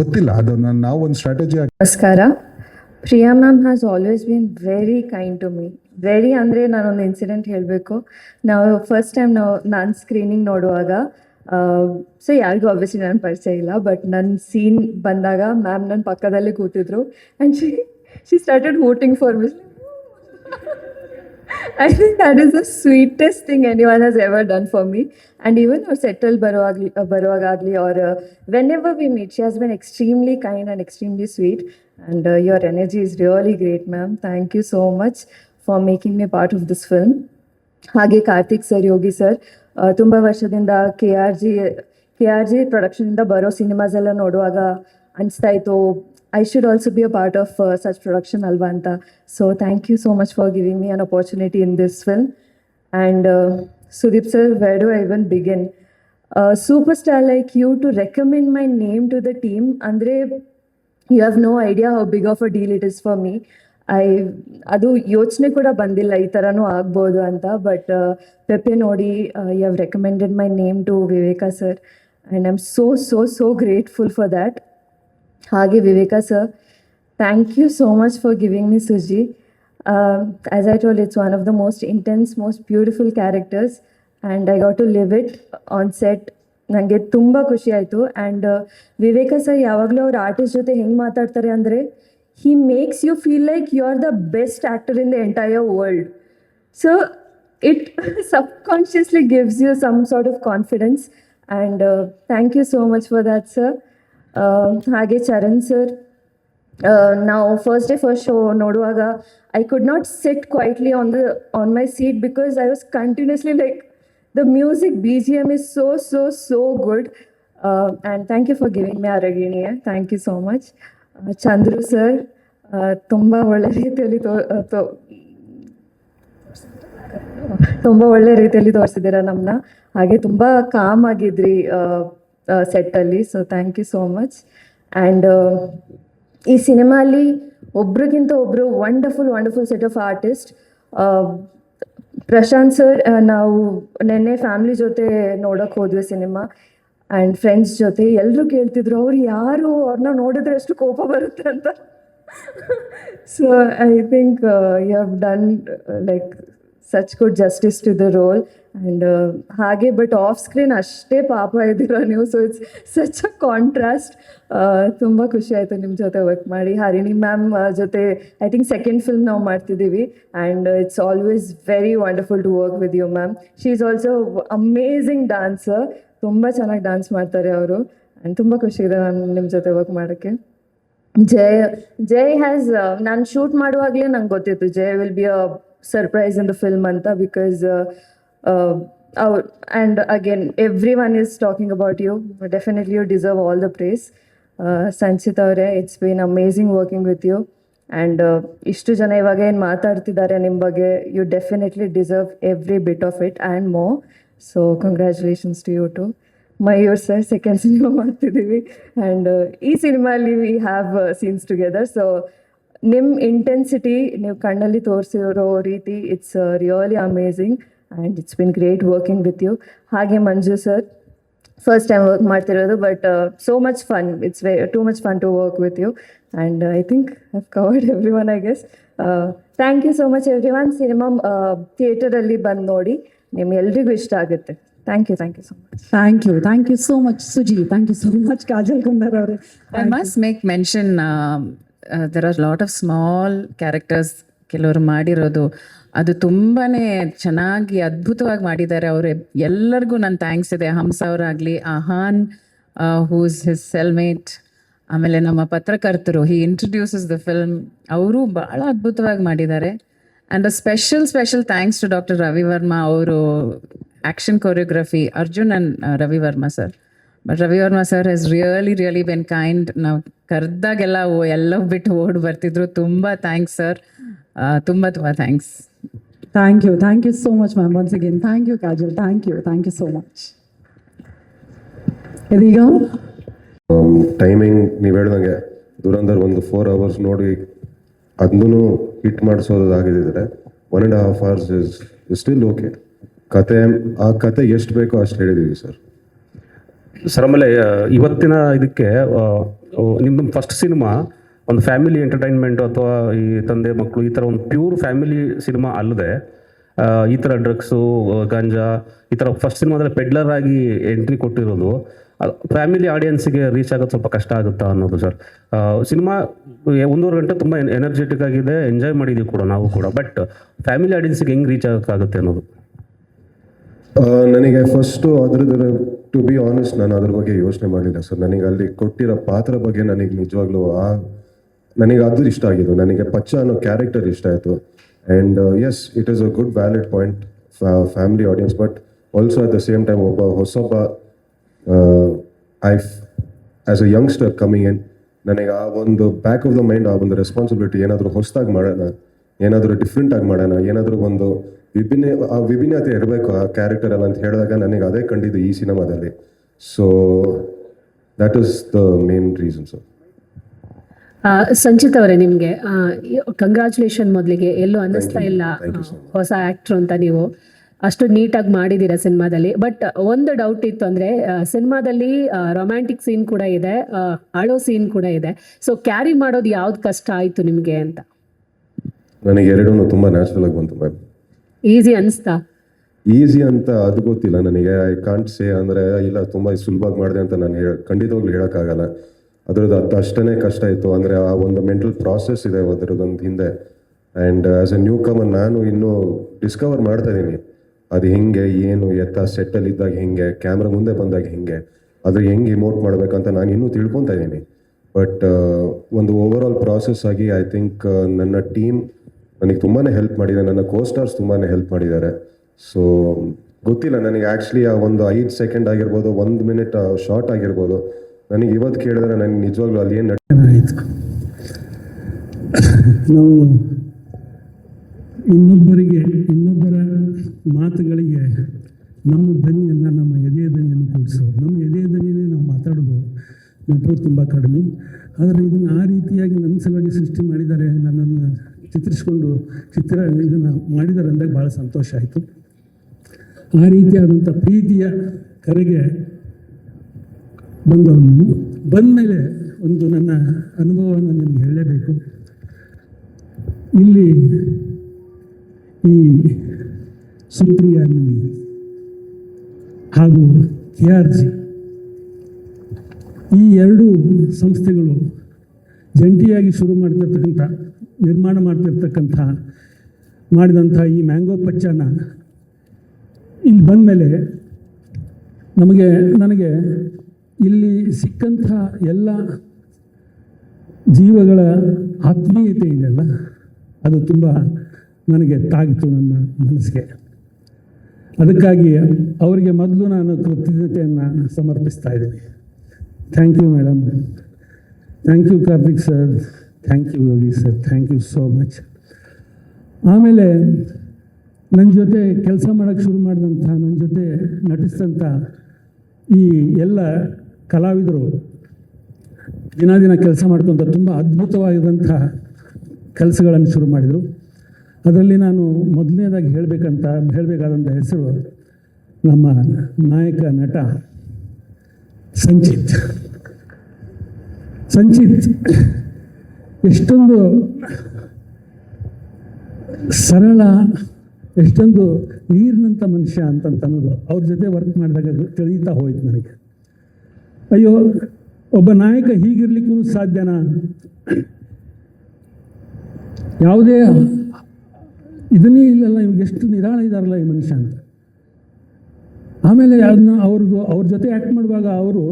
ಗೊತ್ತಿಲ್ಲ. ಅದು ನಾವು ಒಂದು ಸ್ಟ್ರಾಟಜಿ. ನಮಸ್ಕಾರ. Priya ma'am has always been very kind to me. Very ಅಂದರೆ ನಾನೊಂದು ಇನ್ಸಿಡೆಂಟ್ ಹೇಳಬೇಕು. ನಾವು ಫಸ್ಟ್ ಟೈಮ್ ನಾನು ಸ್ಕ್ರೀನಿಂಗ್ ನೋಡುವಾಗ, ಸೊ ಯಾರಿಗೂ ಆಬ್ವಿಯಸ್ಲಿ ನನ್ನ ಪರಿಚಯ ಇಲ್ಲ, ಬಟ್ ನನ್ನ ಸೀನ್ ಬಂದಾಗ ಮ್ಯಾಮ್ ನನ್ನ ಪಕ್ಕದಲ್ಲೇ ಕೂತಿದ್ರು and she started voting for me. I think that is the sweetest thing anyone has ever done for me. And even our settle Baruagagli or whenever we meet, she has been extremely kind and extremely sweet. And your energy is really great, ma'am. Thank you so much for making me part of this film. ಹಾಗೆ Karthik sir, Yogi sir, ತುಂಬ ವರ್ಷದಿಂದ KRG ಪ್ರೊಡಕ್ಷನಿಂದ ಬರೋ cinemas ಎಲ್ಲ ನೋಡುವಾಗ ಅನಿಸ್ತಾ ಇತ್ತು, I should also be a part of such production alva anta. So thank you so much for giving me an opportunity in this film. And Sudeep sir, where do I even begin? Superstar like you to recommend my name to the team, andre you have no idea how big of a deal it is for me. ಅದು ಯೋಚನೆ ಕೂಡ ಬಂದಿಲ್ಲ ಈ ಥರನೂ ಆಗ್ಬೋದು ಅಂತ. But Pepe ನೋಡಿ you have recommended my name to Viveka sir and I am so grateful for that. ಹಾಗೆ Viveka sir, thank you so much for giving me Suji. As I told, it's one of the most intense, most beautiful characters and I got to live it on set. ನನಗೆ ತುಂಬ ಖುಷಿ ಆಯಿತು. And ವಿವೇಕಾ sir ಯಾವಾಗಲೂ ಅವ್ರ artist ಜೊತೆ ಹೆಂಗೆ ಮಾತಾಡ್ತಾರೆ ಅಂದರೆ, he makes you feel like you are the best actor in the entire world. So it subconsciously gives you some sort of confidence, and thank you so much for that, sir. Hage Charan sir, now first day first show noduvaga I could not sit quietly on my seat because I was continuously like, the music BGM is so good, and thank you for giving me Aragini. Thank you so much. Chandru sir, ತುಂಬ ಒಳ್ಳೆ ರೀತಿಯಲ್ಲಿ ತುಂಬ ಒಳ್ಳೆ ರೀತಿಯಲ್ಲಿ ತೋರಿಸಿದ್ದೀರಾ ನಮ್ಮನ್ನ. ಹಾಗೆ ತುಂಬ calm ಆಗಿದ್ರಿ ಸೆಟ್ಟಲ್ಲಿ. So thank you so much. And ಈ ಸಿನಿಮಾಲಿ ಒಬ್ರಿಗಿಂತ ಒಬ್ಬರು wonderful set of artist. Prashanth sir ನಾವು ನೆನ್ನೆ ಫ್ಯಾಮ್ಲಿ ಜೊತೆ ನೋಡೋಕ್ಕೆ ಹೋದ್ವಿ ಸಿನಿಮಾ, ಆ್ಯಂಡ್ ಫ್ರೆಂಡ್ಸ್ ಜೊತೆ. ಎಲ್ಲರೂ ಕೇಳ್ತಿದ್ರು ಅವ್ರು ಯಾರು, ಅವ್ರನ್ನ ನೋಡಿದ್ರೆ ಎಷ್ಟು ಕೋಪ ಬರುತ್ತೆ ಅಂತ. So I think you have done like such good justice to the role. And ಹಾಗೆ ಬಟ್ ಆಫ್ ಸ್ಕ್ರೀನ್ ಅಷ್ಟೇ ಪಾಪ ಇದ್ದೀರ ನೀವು. So it's such a contrast. ತುಂಬ ಖುಷಿ ಆಯಿತು ನಿಮ್ಮ ಜೊತೆ ವರ್ಕ್ ಮಾಡಿ. ಹರಿಣಿ ಮ್ಯಾಮ್ ಜೊತೆ ಐ ಥಿಂಕ್ ಸೆಕೆಂಡ್ ಫಿಲ್ಮ್ ನಾವು ಮಾಡ್ತಿದ್ದೀವಿ, and it's always very wonderful to work with you ma'am. She is also amazing dancer. ತುಂಬ ಚೆನ್ನಾಗಿ ಡಾನ್ಸ್ ಮಾಡ್ತಾರೆ ಅವರು, ಆ್ಯಂಡ್ ತುಂಬ ಖುಷಿ ಇದೆ ನಾನು ನಿಮ್ಮ ಜೊತೆ ವರ್ಕ್ ಮಾಡೋಕ್ಕೆ. ಜೈ ಹ್ಯಾಸ್ ನಾನು ಶೂಟ್ ಮಾಡುವಾಗಲೇ ನಂಗೆ ಗೊತ್ತಿತ್ತು Jai will be a surprise in the film ಅಂತ, because and again everyone is talking about you. Definitely you deserve all the praise. Sanchit ಅವರೇ, it's been amazing working with you. And ಇಷ್ಟು ಜನ ಇವಾಗ ಏನು ಮಾತಾಡ್ತಿದ್ದಾರೆ ನಿಮ್ಮ ಬಗ್ಗೆ, you definitely deserve every bit of it and more. So congratulations to you too. Mayur sir, second cinema ಮಾಡ್ತಿದ್ದೀವಿ, and ಈ ಸಿನಿಮಾಲಿ we have scenes together. So ನಿಮ್ಮ ಇಂಟೆನ್ಸಿಟಿ ನೀವು ಕಣ್ಣಲ್ಲಿ ತೋರಿಸಿರೋ ರೀತಿ, it's really amazing, and it's been great working with you. ಹಾಗೆ Manju sir, first time work ಮಾಡ್ತಿರೋದು, but so much fun. It's too much fun to work with you, and I think I have covered everyone I guess. Thank you so much everyone. Cinema ಥಿಯೇಟರಲ್ಲಿ ಬಂದು ನೋಡಿ, ನಿಮ್ಗೆಲ್ರಿಗೂ ಇಷ್ಟ ಆಗುತ್ತೆ. Thank you so much. Thank you so much Suji. Thank you so much Kajal Kundar ಅವರೇ. I must make mention, there are lot of small characters ಕೆಲವರು ಮಾಡಿರೋದು, ಅದು ತುಂಬಾ ಚೆನ್ನಾಗಿ ಅದ್ಭುತವಾಗಿ ಮಾಡಿದ್ದಾರೆ. ಅವರು ಎಲ್ಲರಿಗೂ ನನ್ನ ಥ್ಯಾಂಕ್ಸ್ ಇದೆ. ಹಂಸ ಅವರಾಗಲಿ, ಆಹಾನ್ ಹೂಸ್ ಹಿಸ್ ಸೆಲ್ಮೇಟ್, ಆಮೇಲೆ ನಮ್ಮ ಪತ್ರಕರ್ತರು, ಹಿ ಇಂಟ್ರೊಡ್ಯೂಸಸ್ ದ ಫಿಲ್ಮ್, ಅವರು ಭಾಳ ಅದ್ಭುತವಾಗಿ ಮಾಡಿದ್ದಾರೆ. And a special thanks to doctor Ravi Varma. ಅವರು action choreography, Arjun and Ravi Varma sir. But Ravi Varma sir has really been kind. ನಾವು ಕರೆದಾಗೆಲ್ಲ ಎಲ್ಲ ಬಿಟ್ಟು ಓಡಿ ಬರ್ತಿದ್ರು. ತುಂಬ ಥ್ಯಾಂಕ್ಸ್ ಸರ್, ತುಂಬ thanks. Thank you so much ma'am. Once again thank you Kajal. Thank you so much. ಇದೀಗ ಟೈಮಿಂಗ್ ನೀವು ಹೇಳ್ದಂಗೆ ದುರಂಧರ್ ಒಂದು 4 hours ನೋಡಿ ಅದನ್ನೂ ಹಿಟ್ ಮಾಡಿಸೋದಾಗಿದ್ದರೆ 1.5 hours ಇಸ್ ಸ್ಟಿಲ್ ಓಕೆ. ಆ ಕತೆ ಎಷ್ಟು ಬೇಕೋ ಅಷ್ಟು ಹೇಳಿದ್ದೀವಿ ಸರ್. ಸರ್ ಆಮೇಲೆ ಇವತ್ತಿನ ಇದಕ್ಕೆ ನಿಮ್ಮದು ಫಸ್ಟ್ ಸಿನಿಮಾ ಒಂದು ಫ್ಯಾಮಿಲಿ ಎಂಟರ್ಟೈನ್ಮೆಂಟು ಅಥವಾ ಈ ತಂದೆ ಮಕ್ಕಳು ಈ ಥರ ಒಂದು ಪ್ಯೂರ್ ಫ್ಯಾಮಿಲಿ ಸಿನಿಮಾ ಅಲ್ಲದೆ ಈ ಥರ ಡ್ರಗ್ಸು, ಗಾಂಜಾ ಈ ಥರ ಫಸ್ಟ್ ಸಿನಿಮಾದಲ್ಲಿ ಪೆಡ್ಲರ್ ಆಗಿ ಎಂಟ್ರಿ ಕೊಟ್ಟಿರೋದು ಫ್ಯಾಮಿಲಿ ಆಡಿಯನ್ಸಿಗೆ ರೀಚ್ ಆಗೋದು ಸ್ವಲ್ಪ ಕಷ್ಟ ಆಗುತ್ತಾ ಅನ್ನೋದು ಸರ್. ಸಿನಿಮಾ 1.5 ಗಂಟೆ ತುಂಬ ಎನರ್ಜೆಟಿಕ್ ಆಗಿದೆ, ಎಂಜಾಯ್ ಮಾಡಿದ್ದೀವಿ ಕೂಡ ನಾವು ಕೂಡ. ಬಟ್ ಫ್ಯಾಮಿಲಿ ಆಡಿಯನ್ಸಿಗೆ ಹೆಂಗೆ ರೀಚ್ ಆಗೋಕ್ಕಾಗುತ್ತೆ ಅನ್ನೋದು ನನಗೆ ಫಸ್ಟು ಅದ್ರದ್ದು ಟು ಬಿ ಆನೆಸ್ಟ್ ನಾನು ಅದ್ರ ಬಗ್ಗೆ ಯೋಚನೆ ಮಾಡಲಿಲ್ಲ ಸರ್. ನನಗೆ ಅಲ್ಲಿ ಕೊಟ್ಟಿರೋ ಪಾತ್ರ ಬಗ್ಗೆ ನನಗೆ ನಿಜವಾಗ್ಲೂ ನನಗೆ ಅದು ಇಷ್ಟ ಆಗಿದ್ದು. ನನಗೆ ಪಚ್ಚ ಅನ್ನೋ ಕ್ಯಾರೆಕ್ಟರ್ ಇಷ್ಟ ಆಯಿತು. And yes, it is a good valid point family audience. But also at the same time ಹೊಸೊಬ್ಬ as a youngster coming in, ನನಗೆ ಆ ಒಂದು ಬ್ಯಾಕ್ ಆಫ್ ದ ಮೈಂಡ್ ಆ ಒಂದು ರೆಸ್ಪಾನ್ಸಿಬಿಲಿಟಿ, ಏನಾದರೂ ಹೊಸದಾಗಿ ಮಾಡೋಣ, ಏನಾದರೂ ಡಿಫ್ರೆಂಟಾಗಿ ಮಾಡೋಣ, ಏನಾದರೂ ಒಂದು ವಿಭಿನ್ನತೆ ಇರಬೇಕು ಆ ಕ್ಯಾರೆಕ್ಟರಲ್ಲಿ ಅಂತ ಹೇಳಿದಾಗ ನನಗೆ ಅದೇ ಕಂಡಿದ್ದು ಈ ಸಿನಿಮಾದಲ್ಲಿ. So that is the main reason sir. Sanchit ಅವರೇ, ನಿಮಗೆ ಕಂಗ್ರ್ಯಾಚುಲೇಷನ್. ಮೊದಲಿಗೆ ಎಲ್ಲೂ ಅನ್ನಿಸ್ತಾ ಇಲ್ಲ ಹೊಸ ಆ್ಯಕ್ಟ್ರು ಅಂತ. ನೀವು ಅಷ್ಟು ನೀಟಾಗಿ ಮಾಡಿದ್ದೀರಾ ಸಿನಿಮಾದಲ್ಲಿ. ಬಟ್ ಒಂದು ಡೌಟ್ ಇತ್ತು, ಅಂದರೆ ಸಿನಿಮಾದಲ್ಲಿ ರೊಮ್ಯಾಂಟಿಕ್ ಸೀನ್ ಕೂಡ ಇದೆ, ಅಳೋ ಸೀನ್ ಕೂಡ ಇದೆ. ಸೊ ಕ್ಯಾರಿ ಮಾಡೋದು ಯಾವ್ದು ಕಷ್ಟ ಆಯಿತು ನಿಮಗೆ ಅಂತ? ನನಗೆ ಎರಡೂ ತುಂಬ ನ್ಯಾಚುರಲ್ ಆಗಿ ಬಂತು ಮ್ಯಾಮ್. ಈಸಿ ಅನಿಸ್ತಾ? ಈಸಿ ಅಂತ ಅದು ಗೊತ್ತಿಲ್ಲ ನನಗೆ. ಐ ಕಾಂಟ್ ಸೇ ಅಂದರೆ ಇಲ್ಲ ತುಂಬ ಸುಲಭವಾಗಿ ಮಾಡಿದೆ ಅಂತ ನಾನು ಖಂಡಿತವಾಗ್ಲೂ ಹೇಳೋಕ್ಕಾಗಲ್ಲ. ಅದ್ರದ್ದು ಅಷ್ಟೇ ಕಷ್ಟ ಇತ್ತು. ಅಂದರೆ ಆ ಒಂದು ಮೆಂಟಲ್ ಪ್ರಾಸೆಸ್ ಇದೆ ಅದರದೊಂದು ಹಿಂದೆ. ಆ್ಯಂಡ್ ಆ್ಯಸ್ ಎ ನ್ಯೂ ಕಮರ್ ನಾನು ಇನ್ನೂ ಡಿಸ್ಕವರ್ ಮಾಡ್ತಾ ಇದ್ದೀನಿ ಅದು ಹೆಂಗೆ, ಏನು ಎತ್ತ ಸೆಟ್ಟಲ್ಲಿ ಇದ್ದಾಗ ಹೆಂಗೆ, ಕ್ಯಾಮ್ರಾ ಮುಂದೆ ಬಂದಾಗ ಹೆಂಗೆ, ಅದು ಹೆಂಗೆ ಇಮೋಟ್ ಮಾಡಬೇಕಂತ ನಾನು ಇನ್ನೂ ತಿಳ್ಕೊತಾ ಇದ್ದೀನಿ. ಬಟ್ ಒಂದು ಓವರ್ ಆಲ್ ಪ್ರಾಸೆಸ್ ಆಗಿ ಐ ಥಿಂಕ್ ನನ್ನ ಟೀಮ್ ನನಗೆ ತುಂಬಾ ಹೆಲ್ಪ್ ಮಾಡಿದೆ, ನನ್ನ ಕೋಸ್ಟಾರ್ಸ್ ತುಂಬಾ ಹೆಲ್ಪ್ ಮಾಡಿದ್ದಾರೆ. ಸೊ ಗೊತ್ತಿಲ್ಲ ನನಗೆ ಆ್ಯಕ್ಚುಲಿ ಆ ಒಂದು 5 ಸೆಕೆಂಡ್ ಆಗಿರ್ಬೋದು, 1 ಮಿನಿಟ್ ಶಾರ್ಟ್ ಆಗಿರ್ಬೋದು, ನನಗೆ ಇವತ್ತು ಕೇಳಿದ್ರೆ ನನಗೆ ನಿಜವಾಗ್ಲೂ ಅಲ್ಲಿ ಏನು ಆಯಿತು. ನಾವು ಇನ್ನೊಬ್ಬರ ಮಾತುಗಳಿಗೆ ನಮ್ಮ ಧ್ವನಿಯನ್ನು, ನಮ್ಮ ಎದೆಯ ಧ್ವನಿಯನ್ನು ಕೂಡಿಸೋದು. ನಮ್ಮ ಎದೆಯ ಧ್ವನಿಯೇ ನಾವು ಮಾತಾಡೋದು ನಟರು ತುಂಬ ಕಡಿಮೆ. ಆದರೆ ಇದನ್ನು ಆ ರೀತಿಯಾಗಿ ನನ್ನ ಸಲುವಾಗಿ ಸೃಷ್ಟಿ ಮಾಡಿದ್ದಾರೆ, ನನ್ನನ್ನು ಚಿತ್ರಿಸ್ಕೊಂಡು ಇದನ್ನು ಮಾಡಿದ್ದಾರೆ ಅಂದಾಗ ಭಾಳ ಸಂತೋಷ ಆಯಿತು. ಆ ರೀತಿಯಾದಂಥ ಪ್ರೀತಿಯ ಕರೆಗೆ ಬಂದವನು ಬಂದಮೇಲೆ ಒಂದು ನನ್ನ ಅನುಭವವನ್ನು ನಿಮಗೆ ಹೇಳಲೇಬೇಕು. ಇಲ್ಲಿ ಈ ಸುಪ್ರಿಯಾ ಹಾಗೂ KRG ಈ ಎರಡೂ ಸಂಸ್ಥೆಗಳು ಜಂಟಿಯಾಗಿ ನಿರ್ಮಾಣ ಮಾಡಿದಂಥ ಈ ಮ್ಯಾಂಗೋ ಪಚ್ಚಾನ ಇಲ್ಲಿ ಬಂದಮೇಲೆ ನನಗೆ ಇಲ್ಲಿ ಸಿಕ್ಕಂಥ ಎಲ್ಲ ಜೀವಗಳ ಆತ್ಮೀಯತೆ ಇದೆಯಲ್ಲ, ಅದು ತುಂಬ ನನಗೆ ತಾಗಿತು ನನ್ನ ಮನಸ್ಸಿಗೆ. ಅದಕ್ಕಾಗಿ ಅವರಿಗೆ ಮೊದಲು ನಾನು ಕೃತಜ್ಞತೆಯನ್ನು ಸಮರ್ಪಿಸ್ತಾ ಇದ್ದೀನಿ. Thank you madam, thank you Karthik sir, thank you Yogi sir, thank you so much. ಆಮೇಲೆ ನನ್ನ ಜೊತೆ ಕೆಲಸ ಮಾಡೋಕ್ಕೆ ಶುರು ಮಾಡಿದಂಥ, ನನ್ನ ಜೊತೆ ನಟಿಸಿದಂಥ ಈ ಎಲ್ಲ ಕಲಾವಿದರು ದಿನ ಕೆಲಸ ಮಾಡ್ಕೊಂತ ತುಂಬ ಅದ್ಭುತವಾಗಿದ್ದಂಥ ಕೆಲಸಗಳನ್ನು ಶುರು ಮಾಡಿದರು. ಅದರಲ್ಲಿ ನಾನು ಮೊದಲನೇದಾಗಿ ಹೇಳಬೇಕಾದಂಥ ಹೆಸರು ನಮ್ಮ ನಾಯಕ ನಟ ಸಂಚಿತ್. ಎಷ್ಟೊಂದು ಸರಳ, ಎಷ್ಟೊಂದು ನೀರಿನಂಥ ಮನುಷ್ಯ ಅಂತನ್ನೋದು ಅವ್ರ ಜೊತೆ ವರ್ಕ್ ಮಾಡಿದಾಗ ತಿಳಿತಾ ಹೋಯ್ತು ನನಗೆ. ಅಯ್ಯೋ, ಒಬ್ಬ ನಾಯಕ ಹೀಗಿರ್ಲಿಕ್ಕೂ ಸಾಧ್ಯನಾ? ಯಾವುದೇ ಇದನ್ನೇ ಇಲ್ಲಲ್ಲ, ಇವಾಗ ಎಷ್ಟು ನಿರಾಳ ಇದ್ದಾರಲ್ಲ ಈ ಮನುಷ್ಯ ಅಂತ. ಆಮೇಲೆ ಅದನ್ನ ಅವ್ರ ಜೊತೆ ಆ್ಯಕ್ಟ್ ಮಾಡುವಾಗ ಅವರು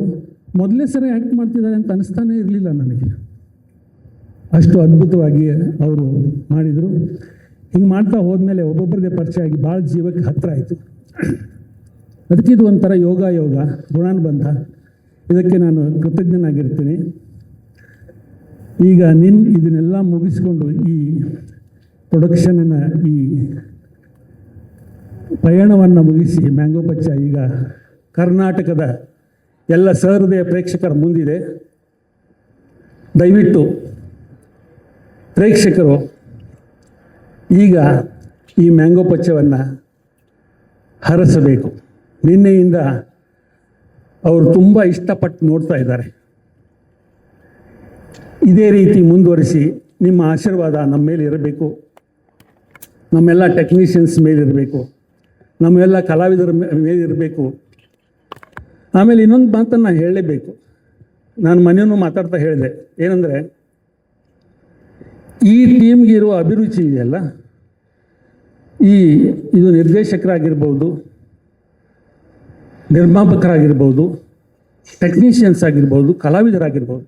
ಮೊದಲೇ ಸರಿ ಆ್ಯಕ್ಟ್ ಮಾಡ್ತಿದ್ದಾರೆ ಅಂತ ಅನಿಸ್ತಾನೇ ಇರಲಿಲ್ಲ ನನಗೆ. ಅಷ್ಟು ಅದ್ಭುತವಾಗಿ ಅವರು ಮಾಡಿದರು. ಹಿಂಗೆ ಮಾಡ್ತಾ ಹೋದ್ಮೇಲೆ ಒಬ್ಬೊಬ್ಬರದೇ ಪರಿಚಯ ಆಗಿ ಭಾಳ ಜೀವಕ್ಕೆ ಹತ್ತಿರ ಆಯಿತು. ಅದಕ್ಕೆ ಇದು ಒಂಥರ ಯೋಗ ಋಣಾನುಬಂಧ. ಇದಕ್ಕೆ ನಾನು ಕೃತಜ್ಞನಾಗಿರ್ತೀನಿ. ಈಗ ಇದನ್ನೆಲ್ಲ ಮುಗಿಸ್ಕೊಂಡು ಈ ಪ್ರೊಡಕ್ಷನ್ನ ಈ ಪಯಣವನ್ನು ಮುಗಿಸಿ ಮ್ಯಾಂಗೋ ಪಚ್ಚ ಈಗ ಕರ್ನಾಟಕದ ಎಲ್ಲ ಸಹೃದಯ ಪ್ರೇಕ್ಷಕರ ಮುಂದಿದೆ. ದಯವಿಟ್ಟು ಪ್ರೇಕ್ಷಕರು ಈಗ ಈ ಮ್ಯಾಂಗೋ ಪಚ್ಚವನ್ನು ಹರಸಬೇಕು. ನಿನ್ನೆಯಿಂದ ಅವರು ತುಂಬ ಇಷ್ಟಪಟ್ಟು ನೋಡ್ತಾ ಇದ್ದಾರೆ. ಇದೇ ರೀತಿ ಮುಂದುವರಿಸಿ ನಿಮ್ಮ ಆಶೀರ್ವಾದ ನಮ್ಮ ಮೇಲೆ ಇರಬೇಕು, ನಮ್ಮೆಲ್ಲ ಟೆಕ್ನಿಷಿಯನ್ಸ್ ಮೇಲಿರಬೇಕು, ನಮ್ಮೆಲ್ಲ ಕಲಾವಿದರ ಮೇಲಿರಬೇಕು. ಆಮೇಲೆ ಇನ್ನೊಂದು ಮಾತನ್ನು ಹೇಳಲೇಬೇಕು. ನಾನು ಮನೆಯನ್ನು ಮಾತಾಡ್ತಾ ಹೇಳಿದೆ, ಏನಂದರೆ ಈ ಟೀಮ್ಗೆ ಇರುವ ಅಭಿರುಚಿ ಇದೆಯಲ್ಲ, ಇದು ನಿರ್ದೇಶಕರಾಗಿರ್ಬೋದು, ನಿರ್ಮಾಪಕರಾಗಿರ್ಬೋದು, ಟೆಕ್ನಿಷಿಯನ್ಸ್ ಆಗಿರ್ಬೋದು, ಕಲಾವಿದರಾಗಿರ್ಬೋದು,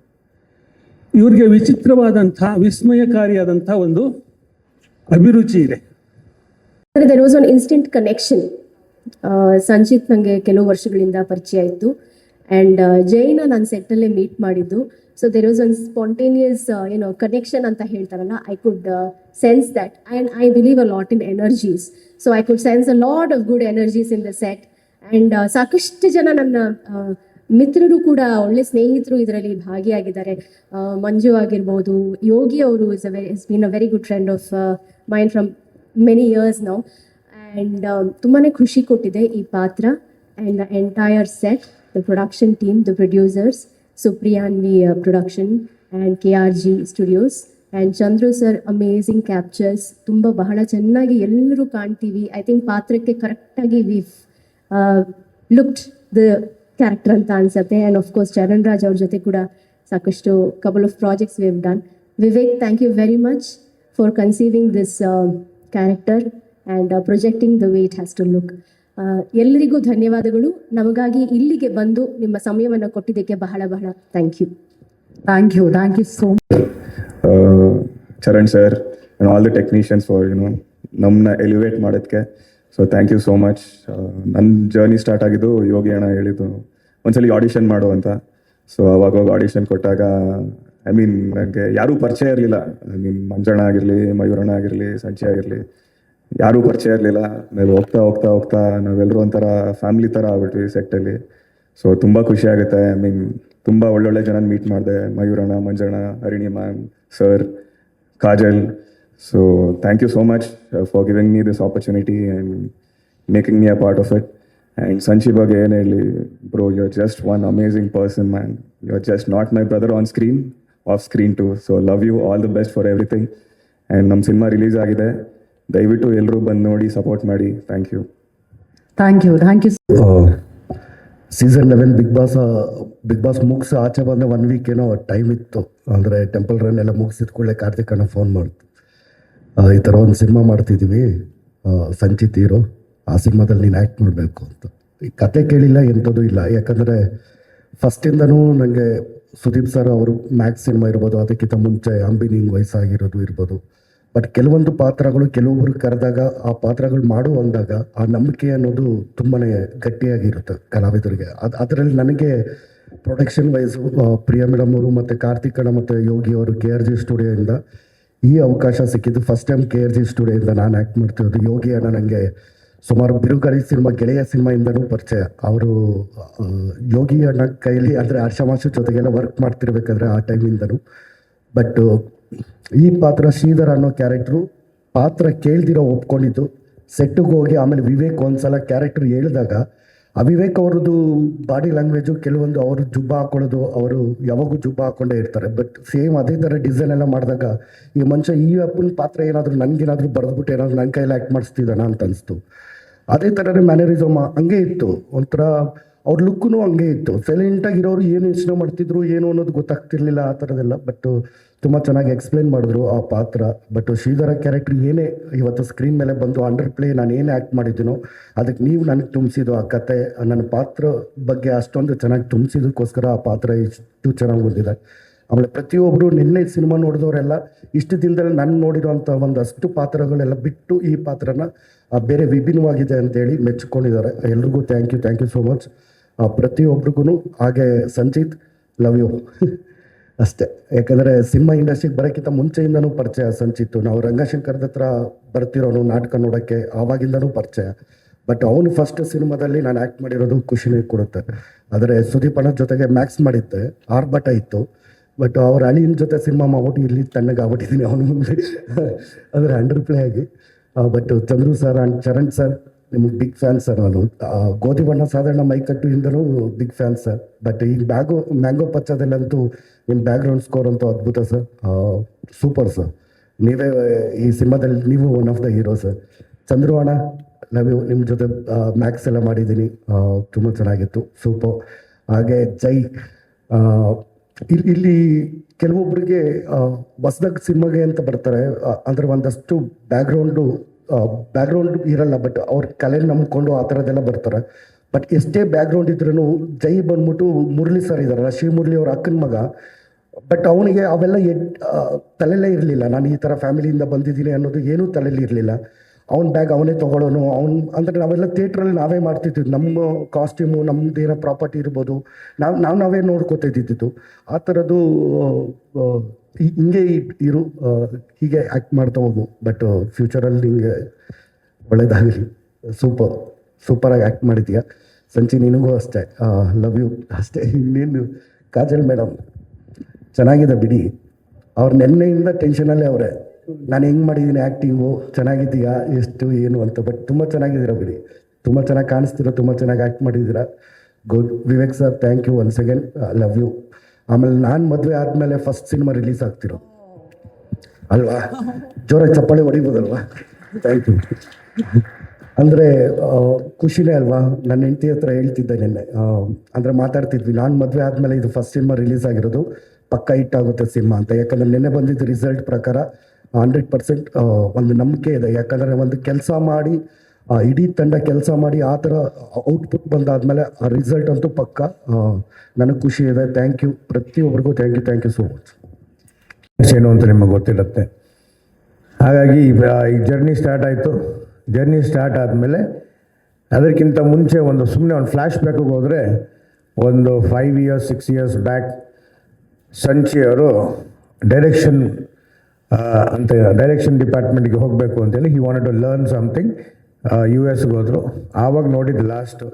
ಇವ್ರಿಗೆ ವಿಚಿತ್ರವಾದಂಥ ವಿಸ್ಮಯಕಾರಿಯಾದಂಥ ಒಂದು ಅಭಿರುಚಿ ಇದೆ. There was one instant connection. Sanchit ನನಗೆ ಕೆಲವು ವರ್ಷಗಳಿಂದ ಪರಿಚಯ ಇತ್ತು ಆ್ಯಂಡ್ ಜೈನ ನಾನು ಸೆಟ್ಟಲ್ಲೇ ಮೀಟ್ ಮಾಡಿದ್ದು. So there was one spontaneous connection ಅಂತ ಹೇಳ್ತಾರಲ್ಲ, I could sense that and I believe a lot in energies. So I could sense a lot of good energies in the set and ಸಾಕಷ್ಟು ಜನ ನನ್ನ ಮಿತ್ರರು ಕೂಡ, ಒಳ್ಳೆ ಸ್ನೇಹಿತರು ಇದರಲ್ಲಿ ಭಾಗಿಯಾಗಿದ್ದಾರೆ. ಮಂಜು ಆಗಿರ್ಬೋದು, ಯೋಗಿ ಅವರು is been a very good friend of mind from many years now. And ತುಂಬಾ ಖುಷಿ ಕೊಟ್ಟಿದೆ ಈ ಪಾತ್ರ. And the entire set, the production team, the producers, Supriyanvi production and KRG studios and Chandru sir, amazing captures. ಬಹಳ ಚೆನ್ನಾಗಿ ಎಲ್ಲರೂ ಕಾಣ್ತೀವಿ. ಐ ಥಿಂಕ್ ಪಾತ್ರಕ್ಕೆ ಕರೆಕ್ಟಾಗಿ ವಿ ಲುಕ್ಡ್ ದ ಕ್ಯಾರೆಕ್ಟರ್ ಅಂತ ಅನ್ಸುತ್ತೆ. And of course Charan Raj ಅವ್ರ ಜೊತೆ ಕೂಡ ಸಾಕಷ್ಟು couple of projects we have done. Vivek, thank you very much for conceiving this character and projecting the way it has to look. ಎಲ್ಲರಿಗೂ ಧನ್ಯವಾದಗಳು. ನಮಗಾಗಿ ಇಲ್ಲಿಗೆ ಬಂದು ನಿಮ್ಮ ಸಮಯವನ್ನು ಕೊಟ್ಟಿದ್ದಕ್ಕೆ ಬಹಳ thank you. Thank you so much Charan sir and all the technicians for ನಮ್ಮನ್ನ ಎಲಿವೇಟ್ ಮಾಡೋದಕ್ಕೆ. So thank you so much. ನನ್ನ ಜರ್ನಿ ಸ್ಟಾರ್ಟ್ ಆಗಿದ್ದು ಯೋಗಿ ಅಣ್ಣ ಹೇಳಿದ್ದು ಒಂದ್ಸಲಿ ಆಡಿಷನ್ ಮಾಡು ಅಂತ. ಸೊ ಅವಾಗ ಹೋಗಿ ಆಡಿಷನ್ ಕೊಟ್ಟಾಗ ನನಗೆ ಯಾರೂ ಪರಿಚಯ ಇರಲಿಲ್ಲ. ಮಂಜಣ್ಣ ಆಗಿರಲಿ, ಮಯೂರಣ್ಣ ಆಗಿರಲಿ, ಸಂಚೆ ಆಗಿರಲಿ, ಯಾರೂ ಪರಿಚಯ ಇರಲಿಲ್ಲ. ಆಮೇಲೆ ಹೋಗ್ತಾ ಹೋಗ್ತಾ ಹೋಗ್ತಾ ನಾವೆಲ್ಲರೂ ಒಂಥರ ಫ್ಯಾಮಿಲಿ ಥರ ಆಗ್ಬಿಟ್ವಿ ಸೆಟ್ಟಲ್ಲಿ. ಸೊ ತುಂಬ ಖುಷಿ ಆಗುತ್ತೆ. ಐ ಮೀನ್ ತುಂಬ ಒಳ್ಳೊಳ್ಳೆ ಜನ ಮೀಟ್ ಮಾಡಿದೆ. ಮಯೂರಣ್ಣ, ಮಂಜಣ್ಣ, Harini ma'am, sir, Kajal. So thank you so much for giving me this opportunity and making me a part of it. And Sanchi ಬಗ್ಗೆ ಏನು ಹೇಳಿ bro, you are just one amazing person man. You are just not my brother on screen, off screen too. So love you, all the best for everything. And ನಮ್ಮ cinema release ಆಗಿದೆ, ದಯವಿಟ್ಟು ಎಲ್ಲರೂ ಬಂದು ನೋಡಿ support ಮಾಡಿ. Thank you. Thank you. Season 11 Bigg Boss ಮುಗಿಸಿ ಆಚೆ ಬಂದ 1 ವೀಕ್ ಏನೋ ಟೈಮ್ ಇತ್ತು. ಅಂದರೆ ಟೆಂಪಲ್ ರನ್ ಎಲ್ಲ ಮುಗಿಸಿದ ಕೂಡಲೇ ಕಾರ್ತಿಕ್ ಅಣ್ಣ ಫೋನ್ ಮಾಡ್ತು, ಈ ಥರ ಒಂದು ಸಿನಿಮಾ ಮಾಡ್ತಿದ್ದೀವಿ, ಸಂಚಿತ್ ಹೀರೋ, ಆ ಸಿನಿಮಾದಲ್ಲಿ ನೀನು ಆ್ಯಕ್ಟ್ ಮಾಡಬೇಕು ಅಂತ. ಈ ಕತೆ ಕೇಳಿಲ್ಲ, ಎಂಥದ್ದು ಇಲ್ಲ. ಯಾಕಂದರೆ ಫಸ್ಟಿಂದನೂ ನನಗೆ ಸುದೀಪ್ ಸರ್ ಅವರು ಮ್ಯಾಕ್ಸ್ ಸಿನಿಮಾ ಇರ್ಬೋದು, ಅದಕ್ಕಿಂತ ಮುಂಚೆ ಅಂಬಿನಿಂಗ್ ವಯಸ್ಸಾಗಿರೋದು ಇರ್ಬೋದು, ಬಟ್ ಕೆಲವೊಂದು ಪಾತ್ರಗಳು ಕೆಲವೊಬ್ಬರು ಕರೆದಾಗ ಆ ಪಾತ್ರಗಳು ಮಾಡು ಅಂದಾಗ ಆ ನಂಬಿಕೆ ಅನ್ನೋದು ತುಂಬಾ ಗಟ್ಟಿಯಾಗಿರುತ್ತೆ ಕಲಾವಿದರಿಗೆ. ಅದರಲ್ಲಿ ನನಗೆ ಪ್ರೊಡಕ್ಷನ್ ವೈಸು ಪ್ರಿಯಾ ಮೇಡಮ್ ಅವರು ಮತ್ತು ಕಾರ್ತಿಕ್ ಅಣ್ಣ ಮತ್ತು ಯೋಗಿ ಅವರು KRG ಸ್ಟುಡಿಯೋಯಿಂದ ಈ ಅವಕಾಶ ಸಿಕ್ಕಿದ್ದು. ಫಸ್ಟ್ ಟೈಮ್ KRG ಸ್ಟುಡಿಯೋಯಿಂದ ನಾನು ಆ್ಯಕ್ಟ್ ಮಾಡ್ತಿರೋದು. ಯೋಗಿ ಅಣ್ಣ ನನಗೆ ಸುಮಾರು ಬಿರುಗಾಳಿ ಸಿನಿಮಾ, ಗೆಳೆಯ ಸಿನಿಮಾಯಿಂದನೂ ಪರಿಚಯ. ಅವರು ಯೋಗಿ ಅಣ್ಣ ಕೈಲಿ ಅಂದರೆ ಹರ್ಷಮಾಸು ಜೊತೆಗೆಲ್ಲ ವರ್ಕ್ ಮಾಡ್ತಿರ್ಬೇಕಾದ್ರೆ ಆ ಟೈಮಿಂದನೂ. ಬಟ್ ಈ ಪಾತ್ರ ಶ್ರೀಧರ್ ಅನ್ನೋ ಕ್ಯಾರೆಕ್ಟ್ರು ಪಾತ್ರ ಕೇಳ್ದಿರೋ ಒಪ್ಕೊಂಡಿದ್ದು. ಸೆಟ್ಟಿಗೆ ಹೋಗಿ ಆಮೇಲೆ ವಿವೇಕ್ ಒಂದ್ಸಲ ಕ್ಯಾರೆಕ್ಟರ್ ಹೇಳಿದಾಗ ವಿವೇಕ್ ಅವ್ರದ್ದು ಬಾಡಿ ಲ್ಯಾಂಗ್ವೇಜು ಕೆಲವೊಂದು ಅವರು ಜುಬ್ಬ ಹಾಕೊಳ್ಳೋದು, ಅವರು ಯಾವಾಗೂ ಜುಬ್ಬ ಹಾಕ್ಕೊಂಡೇ ಇರ್ತಾರೆ. ಬಟ್ ಸೇಮ್ ಅದೇ ಥರ ಡಿಸೈನ್ ಎಲ್ಲ ಮಾಡಿದಾಗ ಈ ಮನುಷ್ಯ ಈ ಅಪ್ಪನ ಪಾತ್ರ ಏನಾದರೂ ನನಗೇನಾದರೂ ಬರೆದ್ಬಿಟ್ಟು ಏನಾದರೂ ನನ್ನ ಕೈಯಲ್ಲಿ ಆ್ಯಕ್ಟ್ ಮಾಡಿಸ್ತಿದ್ದಾನ ಅಂತ ಅನಿಸ್ತು. ಅದೇ ಥರನೇ ಮ್ಯಾನರಿಸಮ್ ಹಂಗೆ ಇತ್ತು, ಒಂಥರ ಅವ್ರ ಲುಕ್ಕೂ ಹಂಗೆ ಇತ್ತು. ಸೈಲೆಂಟಾಗಿರೋರು ಏನು ಯೋಚನೆ ಮಾಡ್ತಿದ್ರು ಏನು ಅನ್ನೋದು ಗೊತ್ತಾಗ್ತಿರ್ಲಿಲ್ಲ ಆ ಥರದ್ದೆಲ್ಲ. ಬಟ್ ತುಂಬ ಚೆನ್ನಾಗಿ ಎಕ್ಸ್ಪ್ಲೇನ್ ಮಾಡಿದ್ರು ಆ ಪಾತ್ರ. ಬಟ್ ಶ್ರೀಧರ ಕ್ಯಾರೆಕ್ಟರ್ ಏನೇ ಇವತ್ತು ಸ್ಕ್ರೀನ್ ಮೇಲೆ ಬಂದು ಅಂಡರ್ ಪ್ಲೇ ನಾನು ಏನೇ ಆ್ಯಕ್ಟ್ ಮಾಡಿದ್ದೀನೋ ಅದಕ್ಕೆ ನೀವು ನನಗೆ ತುಂಬಿಸಿದ್ದು ಆ ಕತೆ, ನನ್ನ ಪಾತ್ರ ಬಗ್ಗೆ ಅಷ್ಟೊಂದು ಚೆನ್ನಾಗಿ ತುಂಬಿಸಿದಕ್ಕೋಸ್ಕರ ಆ ಪಾತ್ರ ಇಷ್ಟು ಚೆನ್ನಾಗಿ ಬಂದಿದೆ. ಆಮೇಲೆ ಪ್ರತಿಯೊಬ್ಬರು ನಿನ್ನೆ ಸಿನಿಮಾ ನೋಡಿದವರೆಲ್ಲ ಇಷ್ಟು ದಿನದಲ್ಲಿ ನಾನು ನೋಡಿರೋಂಥ ಒಂದಷ್ಟು ಪಾತ್ರಗಳೆಲ್ಲ ಬಿಟ್ಟು ಈ ಪಾತ್ರನ ಬೇರೆ ವಿಭಿನ್ನವಾಗಿದೆ ಅಂತೇಳಿ ಮೆಚ್ಕೊಂಡಿದ್ದಾರೆ. ಎಲ್ರಿಗೂ ಥ್ಯಾಂಕ್ ಯು ಸೋ ಮಚ್ ಪ್ರತಿಯೊಬ್ರಿಗೂ. ಹಾಗೆ ಸಂಚಿತ್, ಲವ್ ಯು ಅಷ್ಟೇ. ಯಾಕಂದರೆ ಸಿನಿಮಾ ಇಂಡಸ್ಟ್ರಿಗೆ ಬರೋಕ್ಕಿಂತ ಮುಂಚೆಯಿಂದನೂ ಪರಿಚಯ ಸಂಚಿತ್ತು. ನಾವು ರಂಗಶಂಕರದ ಹತ್ರ ಬರ್ತಿರೋನು ನಾಟಕ ನೋಡೋಕ್ಕೆ, ಆವಾಗಿಂದನೂ ಪರಿಚಯ. ಬಟ್ ಅವನು ಫಸ್ಟ್ ಸಿನಿಮಾದಲ್ಲಿ ನಾನು ಆ್ಯಕ್ಟ್ ಮಾಡಿರೋದು ಖುಷಿನೇ ಕೊಡುತ್ತೆ. ಆದರೆ ಸುದೀಪ್ ಅಣ್ಣ ಜೊತೆಗೆ ಮ್ಯಾಕ್ಸ್ ಮಾಡಿದ್ದೆ, ಆರ್ಭಟ ಇತ್ತು. ಬಟ್ ಅವ್ರ ಅಳಿಯನ ಜೊತೆ ಸಿನಿಮಾ ಮಾಡ್ಬಿಟ್ಟು ಇಲ್ಲಿ ತಣ್ಣಗಾಗ್ಬಿಟ್ಟಿದ್ದೀನಿ ಅವನ ಮುಂದೆ, ಅಂದರೆ ಅಂಡರ್ ಪ್ಲೇ ಆಗಿ. But Chandru sir and Charan sir, ನಿಮಗೆ ಬಿಗ್ ಫ್ಯಾನ್ ಸರ್. ನಾನು ಗೋಧಿ ಬಣ್ಣ ಸಾಧಾರಣ ಮೈಕಟ್ಟುಯಿಂದನೂ ಬಿಗ್ ಫ್ಯಾನ್ ಸರ್. ಬಟ್ ಈಗ ಮ್ಯಾಂಗೋ ಪಚ್ಚದಲ್ಲಂತೂ ನಿಮ್ಮ ಬ್ಯಾಕ್ಗ್ರೌಂಡ್ ಸ್ಕೋರ್ ಅಂತೂ ಅದ್ಭುತ ಸರ್, ಸೂಪರ್ ಸರ್. ನೀವೇ ಈ ಸಿನಿಮಾದಲ್ಲಿ ನೀವು one of the hero sir. Chandru ಅಣ್ಣ, ಲವ್ ಯು. ನಿಮ್ಮ ಜೊತೆ ಮ್ಯಾಕ್ಸ್ ಎಲ್ಲ ಮಾಡಿದ್ದೀನಿ, ತುಂಬ ಚೆನ್ನಾಗಿತ್ತು, ಸೂಪರ್. ಹಾಗೆ ಜೈ, ಇಲ್ಲಿ ಕೆಲವೊಬ್ಬರಿಗೆ ಹೊಸ್ದಾಗಿ ಸಿನಿಮಾಗೆ ಅಂತ ಬರ್ತಾರೆ, ಅಂದರೆ ಒಂದಷ್ಟು ಬ್ಯಾಕ್ಗ್ರೌಂಡ್ ಇರಲ್ಲ, ಬಟ್ ಅವ್ರ ಕಲೆ ನಂಬ್ಕೊಂಡು ಆ ಥರದ್ದೆಲ್ಲ ಬರ್ತಾರೆ. ಬಟ್ ಎಷ್ಟೇ ಬ್ಯಾಕ್ಗ್ರೌಂಡ್ ಇದ್ರೂ ಜೈ ಬಂದ್ಬಿಟ್ಟು ಮುರಳಿ ಸರ್ ಇದ್ದಾರಲ್ಲ, ಶ್ರೀ ಮುರಳಿ ಅವ್ರ ಅಕ್ಕನ ಮಗ. ಬಟ್ ಅವನಿಗೆ ಅವೆಲ್ಲ ತಲೆಯಲ್ಲೇ ಇರಲಿಲ್ಲ, ನಾನು ಈ ಥರ ಫ್ಯಾಮಿಲಿಯಿಂದ ಬಂದಿದ್ದೀನಿ ಅನ್ನೋದು ಏನೂ ತಲೆಯಲ್ಲಿ ಇರಲಿಲ್ಲ. ಅವ್ನ ಬ್ಯಾಗ್ ಅವನೇ ತೊಗೊಳ್ಳೋನು. ಅಂದರೆ ನಾವೆಲ್ಲ ಥಿಯೇಟ್ರಲ್ಲಿ ನಾವೇ ಮಾಡ್ತಿದ್ವಿ, ನಮ್ಮ ಕಾಸ್ಟ್ಯೂಮು ನಮ್ಮದು ಏನೋ ಪ್ರಾಪರ್ಟಿ ಇರ್ಬೋದು, ನಾವೇ ನೋಡ್ಕೋತಿದ್ದಿದ್ದು. ಆ ಥರದ್ದು ಹಿಂಗೆ ಇರು, ಹೀಗೆ ಆ್ಯಕ್ಟ್ ಮಾಡ್ತಾ ಹೋಗು. ಬಟ್ ಫ್ಯೂಚರಲ್ಲಿ ಹಿಂಗೆ ಒಳ್ಳೇದಾಗಲಿ. ಸೂಪರಾಗಿ ಆ್ಯಕ್ಟ್ ಮಾಡಿದ್ದೀಯ ಸಂಚಿ, ನಿನಗೂ ಅಷ್ಟೇ, ಲವ್ ಯು ಅಷ್ಟೇ. ಇನ್ನೇನು ಕಾಜಲ್ ಮೇಡಮ್ ಚೆನ್ನಾಗಿದೆ ಬಿಡಿ, ಅವ್ರು ನೆನ್ನೆಯಿಂದ ಟೆನ್ಷನಲ್ಲೇ ಅವರೇ, ನಾನು ಹೆಂಗೆ ಮಾಡಿದ್ದೀನಿ ಆ್ಯಕ್ಟಿಂಗು, ಚೆನ್ನಾಗಿದ್ದೀಯಾ, ಎಷ್ಟು ಏನು ಅಂತ. ಬಟ್ ತುಂಬ ಚೆನ್ನಾಗಿದ್ದೀರಾ ಬಿಡಿ, ತುಂಬ ಚೆನ್ನಾಗಿ ಕಾಣಿಸ್ತೀರ, ತುಂಬ ಚೆನ್ನಾಗಿ ಆ್ಯಕ್ಟ್ ಮಾಡಿದ್ದೀರಾ. Good. Vivek sir, thank you once again, love you. ಆಮೇಲೆ ನಾನು ಮದುವೆ ಆದಮೇಲೆ ಫಸ್ಟ್ ಸಿನಿಮಾ ರಿಲೀಸ್ ಆಗ್ತಿರೋ ಅಲ್ವಾ, ಜೋರಾಗಿ ಚಪ್ಪಾಳೆ ಹೊಡಿಬೋದಲ್ವಾ? Thank you. ಅಂದರೆ ಖುಷಿನೇ ಅಲ್ವಾ. ನನ್ನ ಹೆಂಡತಿ ಹತ್ರ ಹೇಳ್ತಿದ್ದೆ ನಿನ್ನೆ, ಅಂದರೆ ಮಾತಾಡ್ತಿದ್ವಿ, ನಾನು ಮದುವೆ ಆದಮೇಲೆ ಇದು ಫಸ್ಟ್ ಸಿನಿಮಾ ರಿಲೀಸ್ ಆಗಿರೋದು, ಪಕ್ಕ ಹಿಟ್ಟಾಗುತ್ತೆ ಸಿನಿಮಾ ಅಂತ. ಯಾಕಂದರೆ ನಿನ್ನೆ ಬಂದಿದ್ದ ರಿಸಲ್ಟ್ ಪ್ರಕಾರ 100% ಒಂದು ನಂಬಿಕೆ ಇದೆ. ಯಾಕಂದರೆ ಒಂದು ಕೆಲಸ ಮಾಡಿ ಇಡೀ ತಂಡ ಕೆಲಸ ಮಾಡಿ ಆ ಥರ ಔಟ್ಪುಟ್ ಬಂದಾದಮೇಲೆ ಆ ರಿಸಲ್ಟ್ ಅಂತೂ ಪಕ್ಕ. ನನಗೆ ಖುಷಿ ಇದೆ. ಥ್ಯಾಂಕ್ ಯು ಪ್ರತಿಯೊಬ್ಬರಿಗೂ, ಥ್ಯಾಂಕ್ ಯು ಸೋ ಮಚ್. ಏನು ಅಂತ ನಿಮಗೆ ಗೊತ್ತಿರುತ್ತೆ. ಹಾಗಾಗಿ ಈ ಜರ್ನಿ ಸ್ಟಾರ್ಟ್ ಆಯಿತು. ಜರ್ನಿ ಸ್ಟಾರ್ಟ್ ಆದಮೇಲೆ ಅದಕ್ಕಿಂತ ಮುಂಚೆ ಸುಮ್ಮನೆ ಒಂದು ಫ್ಲ್ಯಾಶ್ ಬ್ಯಾಕಿಗೆ ಹೋದರೆ, ಒಂದು 5 years 6 years ಬ್ಯಾಕ್ ಸಂಚಿ ಅವರು ಡೈರೆಕ್ಷನ್ ಅಂತ ಡೈರೆಕ್ಷನ್ ಡಿಪಾರ್ಟ್ಮೆಂಟ್ಗೆ ಹೋಗಬೇಕು ಅಂತೇಳಿ he wanted to learn something. US ಹೋದರು. ಆವಾಗ ನೋಡಿದ್ದು ಲಾಸ್ಟು.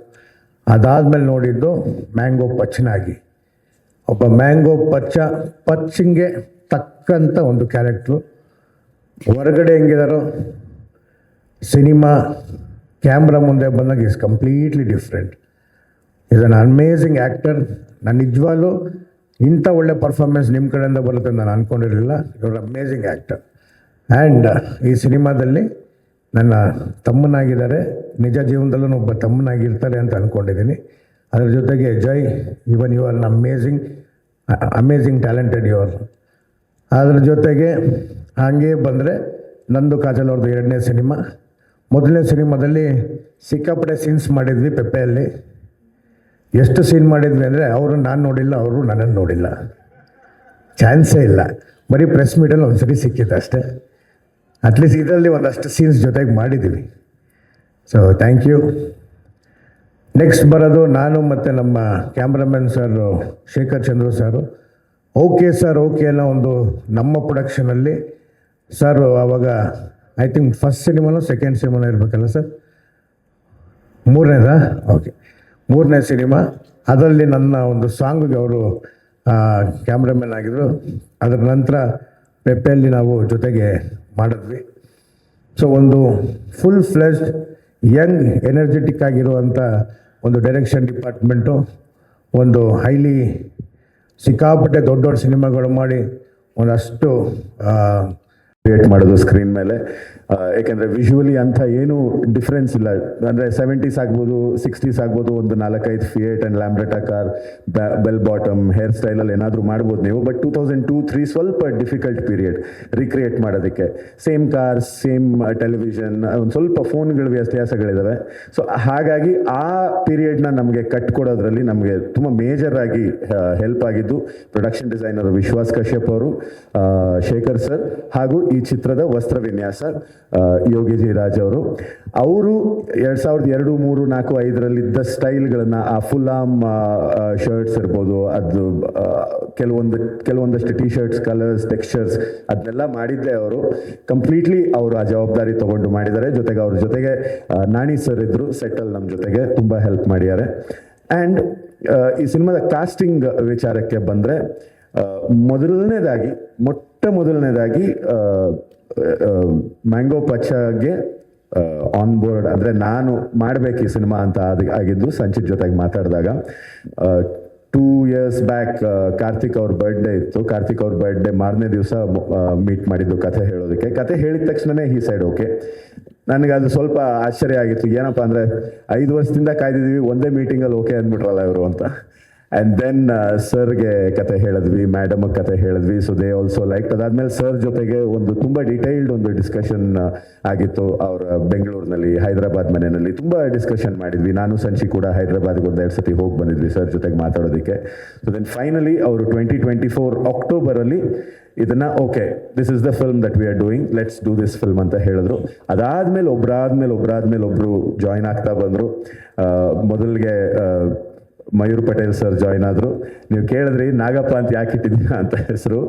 ಅದಾದಮೇಲೆ ನೋಡಿದ್ದು ಮ್ಯಾಂಗೋ ಪಚ್ಚನಾಗಿ. ಒಬ್ಬ ಮ್ಯಾಂಗೋ ಪಚ್ಚಿಂಗೆ ತಕ್ಕಂಥ ಒಂದು ಕ್ಯಾರೆಕ್ಟ್ರು. ಹೊರಗಡೆ ಹೆಂಗಿದಾರೋ ಸಿನಿಮಾ ಕ್ಯಾಮ್ರಾ ಮುಂದೆ ಬಂದಾಗ is completely different. Is an amazing actor. ನಾನು ನಿಜವಾಗ್ಲೂ ಇಂಥ ಒಳ್ಳೆ ಪರ್ಫಾರ್ಮೆನ್ಸ್ ನಿಮ್ಮ ಕಡೆಯಿಂದ ಬರುತ್ತೆ ಅಂತ ನಾನು ಅಂದ್ಕೊಂಡಿರಲಿಲ್ಲ. ಇವರು ಅಮೇಝಿಂಗ್ ಆ್ಯಕ್ಟರ್. ಆ್ಯಂಡ್ ಈ ಸಿನಿಮಾದಲ್ಲಿ ನನ್ನ ತಮ್ಮನಾಗಿದ್ದಾರೆ. ನಿಜ ಜೀವನದಲ್ಲೂ ಒಬ್ಬ ತಮ್ಮನಾಗಿರ್ತಾರೆ ಅಂತ ಅಂದ್ಕೊಂಡಿದ್ದೀನಿ. ಅದ್ರ ಜೊತೆಗೆ Jai, even you are an amazing talented you are. ಅದ್ರ ಜೊತೆಗೆ ಹಾಗೆ ಬಂದರೆ ನಂದು ಕಾಜಲ್ ಅವ್ರದ್ದು 2ನೇ ಸಿನಿಮಾ. 1ನೇ ಸಿನಿಮಾದಲ್ಲಿ ಸಿಕ್ಕಾಪಟ್ಟೆ ಸೀನ್ಸ್ ಮಾಡಿದ್ವಿ ಪೆಪ್ಪೆಯಲ್ಲಿ. ಎಷ್ಟು ಸೀನ್ ಮಾಡಿದ್ವಿ ಅಂದರೆ ಅವರು ನಾನು ನೋಡಿಲ್ಲ, ಅವರು ನನ್ನನ್ನು ನೋಡಿಲ್ಲ. ಚಾನ್ಸೇ ಇಲ್ಲ. ಬರೀ ಪ್ರೆಸ್ ಮೀಟಲ್ಲಿ ಒಂದು ಸರಿ ಸಿಕ್ಕಿತ್ತು ಅಷ್ಟೇ. ಅಟ್ಲೀಸ್ಟ್ ಇದರಲ್ಲಿ ಒಂದಷ್ಟು ಸೀನ್ಸ್ ಜೊತೆಗೆ ಮಾಡಿದ್ದೀವಿ. So thank you. ನೆಕ್ಸ್ಟ್ ಬರೋದು ನಾನು ಮತ್ತು ನಮ್ಮ ಕ್ಯಾಮ್ರಾಮನ್ ಸರು ಶೇಖರ್ ಚಂದ್ರು ಸರು. ಓಕೆ ಸರ್ ಓಕೆ ಅನ್ನೋ ಒಂದು ನಮ್ಮ ಪ್ರೊಡಕ್ಷನಲ್ಲಿ ಸರ್ ಆವಾಗ ಐ ಥಿಂಕ್ ಫಸ್ಟ್ ಸಿನಿಮಾನೋ ಸೆಕೆಂಡ್ ಸಿನಿಮಾನೋ ಇರಬೇಕಲ್ಲ ಸರ್? 3ನೇದಾ? ಓಕೆ, 3ನೇ ಸಿನಿಮಾ. ಅದರಲ್ಲಿ ನನ್ನ ಒಂದು ಸಾಂಗಿಗೆ ಅವರು ಕ್ಯಾಮ್ರಾಮನ್ ಆಗಿದ್ದರು. ಅದರ ನಂತರ ಪೆಪ್ಪೆಯಲ್ಲಿ ನಾವು ಜೊತೆಗೆ ಮಾಡಿದ್ವಿ. ಸೊ ಒಂದು ಫುಲ್ ಫ್ಲೆಶ್ಡ್ ಯಂಗ್ ಎನರ್ಜೆಟಿಕ್ ಆಗಿರುವಂಥ ಒಂದು ಡೈರೆಕ್ಷನ್ ಡಿಪಾರ್ಟ್ಮೆಂಟು, ಒಂದು ಹೈಲಿ ಸಿಕ್ಕಾಪಟ್ಟೆ ದೊಡ್ಡ ದೊಡ್ಡ ಸಿನಿಮಾಗಳು ಮಾಡಿ ಒಂದಷ್ಟು ಕ್ರಿಯೇಟ್ ಮಾಡೋದು ಸ್ಕ್ರೀನ್ ಮೇಲೆ. ಏಕೆಂದರೆ ವಿಜುವಲಿ ಅಂಥ ಏನೂ ಡಿಫ್ರೆನ್ಸ್ ಇಲ್ಲ. ಅಂದರೆ 70s ಆಗ್ಬೋದು, 60s ಆಗ್ಬೋದು, ಒಂದು 4-5 Fiat and Lambretta car, bell bottom hair ಸ್ಟೈಲಲ್ಲಿ ಏನಾದರೂ ಮಾಡ್ಬೋದು ನೀವು. ಬಟ್ 2002-03 ಸ್ವಲ್ಪ ಡಿಫಿಕಲ್ಟ್ ಪೀರಿಯಡ್ ರೀಕ್ರಿಯೇಟ್ ಮಾಡೋದಕ್ಕೆ. ಸೇಮ್ ಕಾರ್ಸ್, ಸೇಮ್ ಟೆಲಿವಿಷನ್, ಒಂದು ಸ್ವಲ್ಪ ಫೋನ್ಗಳ ವ್ಯತ್ಯಾಸಗಳಿದ್ದಾವೆ. ಸೊ ಹಾಗಾಗಿ ಆ ಪೀರಿಯಡ್ನ ನಮಗೆ ಕಟ್ಕೊಡೋದ್ರಲ್ಲಿ ನಮಗೆ ತುಂಬ ಮೇಜರ್ ಆಗಿ ಹೆಲ್ಪ್ ಆಗಿದ್ದು ಪ್ರೊಡಕ್ಷನ್ ಡಿಸೈನರ್ ವಿಶ್ವಾಸ್ ಕಶ್ಯಪ್ ಅವರು, ಶೇಖರ್ ಸರ್, ಹಾಗೂ ಈ ಚಿತ್ರದ ವಸ್ತ್ರ ವಿನ್ಯಾಸ ಯೋಗಿ ಜಿ ರಾಜ್ ಅವರು. 2002, 3, 4, 5ರಲ್ಲಿದ್ದ ಸ್ಟೈಲ್ಗಳನ್ನು, ಆ ಫುಲ್ ಆರ್ಮ್ ಶರ್ಟ್ಸ್ ಇರ್ಬೋದು, ಅದು ಕೆಲವೊಂದಷ್ಟು ಟಿ ಶರ್ಟ್ಸ್ ಕಲರ್ಸ್ ಟೆಕ್ಸ್ಚರ್ಸ್ ಅದನ್ನೆಲ್ಲ ಮಾಡಿದ್ದೆ ಅವರು. ಕಂಪ್ಲೀಟ್ಲಿ ಅವರು ಆ ಜವಾಬ್ದಾರಿ ತಗೊಂಡು ಮಾಡಿದ್ದಾರೆ. ಜೊತೆಗೆ ಅವ್ರ ಜೊತೆಗೆ ನಾಣಿ ಸರ್ ಇದ್ರು ಸೆಟ್ಟಲ್ಲಿ ನಮ್ಮ ಜೊತೆಗೆ, ತುಂಬ ಹೆಲ್ಪ್ ಮಾಡಿದ್ದಾರೆ. ಆ್ಯಂಡ್ ಈ ಸಿನಿಮಾದ ಕಾಸ್ಟಿಂಗ್ ವಿಚಾರಕ್ಕೆ ಬಂದರೆ ಮೊಟ್ಟ ಮೊದಲನೇದಾಗಿ ಮ್ಯಾಂಗೋ ಪಚ್ಚಾಗೆ ಆನ್ ಬೋರ್ಡ್, ಅಂದರೆ ನಾನು ಮಾಡಬೇಕು ಈ ಸಿನಿಮಾ ಅಂತ ಆಗಿದ್ದು ಸಂಚಿತ್ ಜೊತೆಗೆ ಮಾತಾಡಿದಾಗ. 2 years ಬ್ಯಾಕ್ ಕಾರ್ತಿಕ್ ಅವ್ರ ಬರ್ಡೇ ಇತ್ತು. ಕಾರ್ತಿಕ್ ಅವ್ರ ಬರ್ಡೇ ಮಾರನೇ ದಿವಸ ಮೀಟ್ ಮಾಡಿದ್ದು ಕಥೆ ಹೇಳೋದಕ್ಕೆ. ಕಥೆ ಹೇಳಿದ ತಕ್ಷಣವೇ ಈ ಸೈಡ್ ಓಕೆ. ನನಗೆ ಅದು ಸ್ವಲ್ಪ ಆಶ್ಚರ್ಯ ಆಗಿತ್ತು. ಏನಪ್ಪ ಅಂದರೆ 5 ವರ್ಷದಿಂದ ಕಾಯ್ದಿದ್ದೀವಿ, ಒಂದೇ ಮೀಟಿಂಗಲ್ಲಿ ಓಕೆ ಅಂದ್ಬಿಟ್ರಲ್ಲ ಇವರು ಅಂತ. ಆ್ಯಂಡ್ ದೆನ್ ಸರ್ಗೆ ಕತೆ ಹೇಳಿದ್ವಿ, ಮೇಡಮ್ಗೆ ಕತೆ ಹೇಳಿದ್ವಿ. So they also like. ಅದಾದಮೇಲೆ ಸರ್ ಜೊತೆಗೆ ಒಂದು ತುಂಬ ಡಿಟೈಲ್ಡ್ ಒಂದು ಡಿಸ್ಕಷನ್ ಆಗಿತ್ತು. ಅವರ ಬೆಂಗಳೂರಿನಲ್ಲಿ, ಹೈದರಾಬಾದ್ ಮನೆಯಲ್ಲಿ ತುಂಬ ಡಿಸ್ಕಷನ್ ಮಾಡಿದ್ವಿ. ನಾನು ಸಂಚಿ ಕೂಡ ಹೈದರಾಬಾದ್ಗೆ 1-2 ಸತಿ ಹೋಗಿ ಬಂದಿದ್ವಿ ಸರ್ ಜೊತೆಗೆ ಮಾತಾಡೋದಕ್ಕೆ. ಸೊ ದೆನ್ ಫೈನಲಿ ಅವರು 2024 ಅಕ್ಟೋಬರಲ್ಲಿ ಇದನ್ನು okay, this is the film that we are doing, let's do this film ಅಂತ ಹೇಳಿದ್ರು. ಅದಾದಮೇಲೆ ಒಬ್ಬರು ಜಾಯ್ನ್ ಆಗ್ತಾ ಬಂದರು. ಮೊದಲಿಗೆ ಮಯೂರ್ ಪಟೇಲ್ ಸರ್ ಜಾಯ್ನ್ ಆದರು. ನೀವು ಕೇಳಿದ್ರಿ ನಾಗಪ್ಪ ಅಂತ ಯಾಕೆ ಇಟ್ಟಿದ್ದೀರಾ ಅಂತ ಹೆಸರು.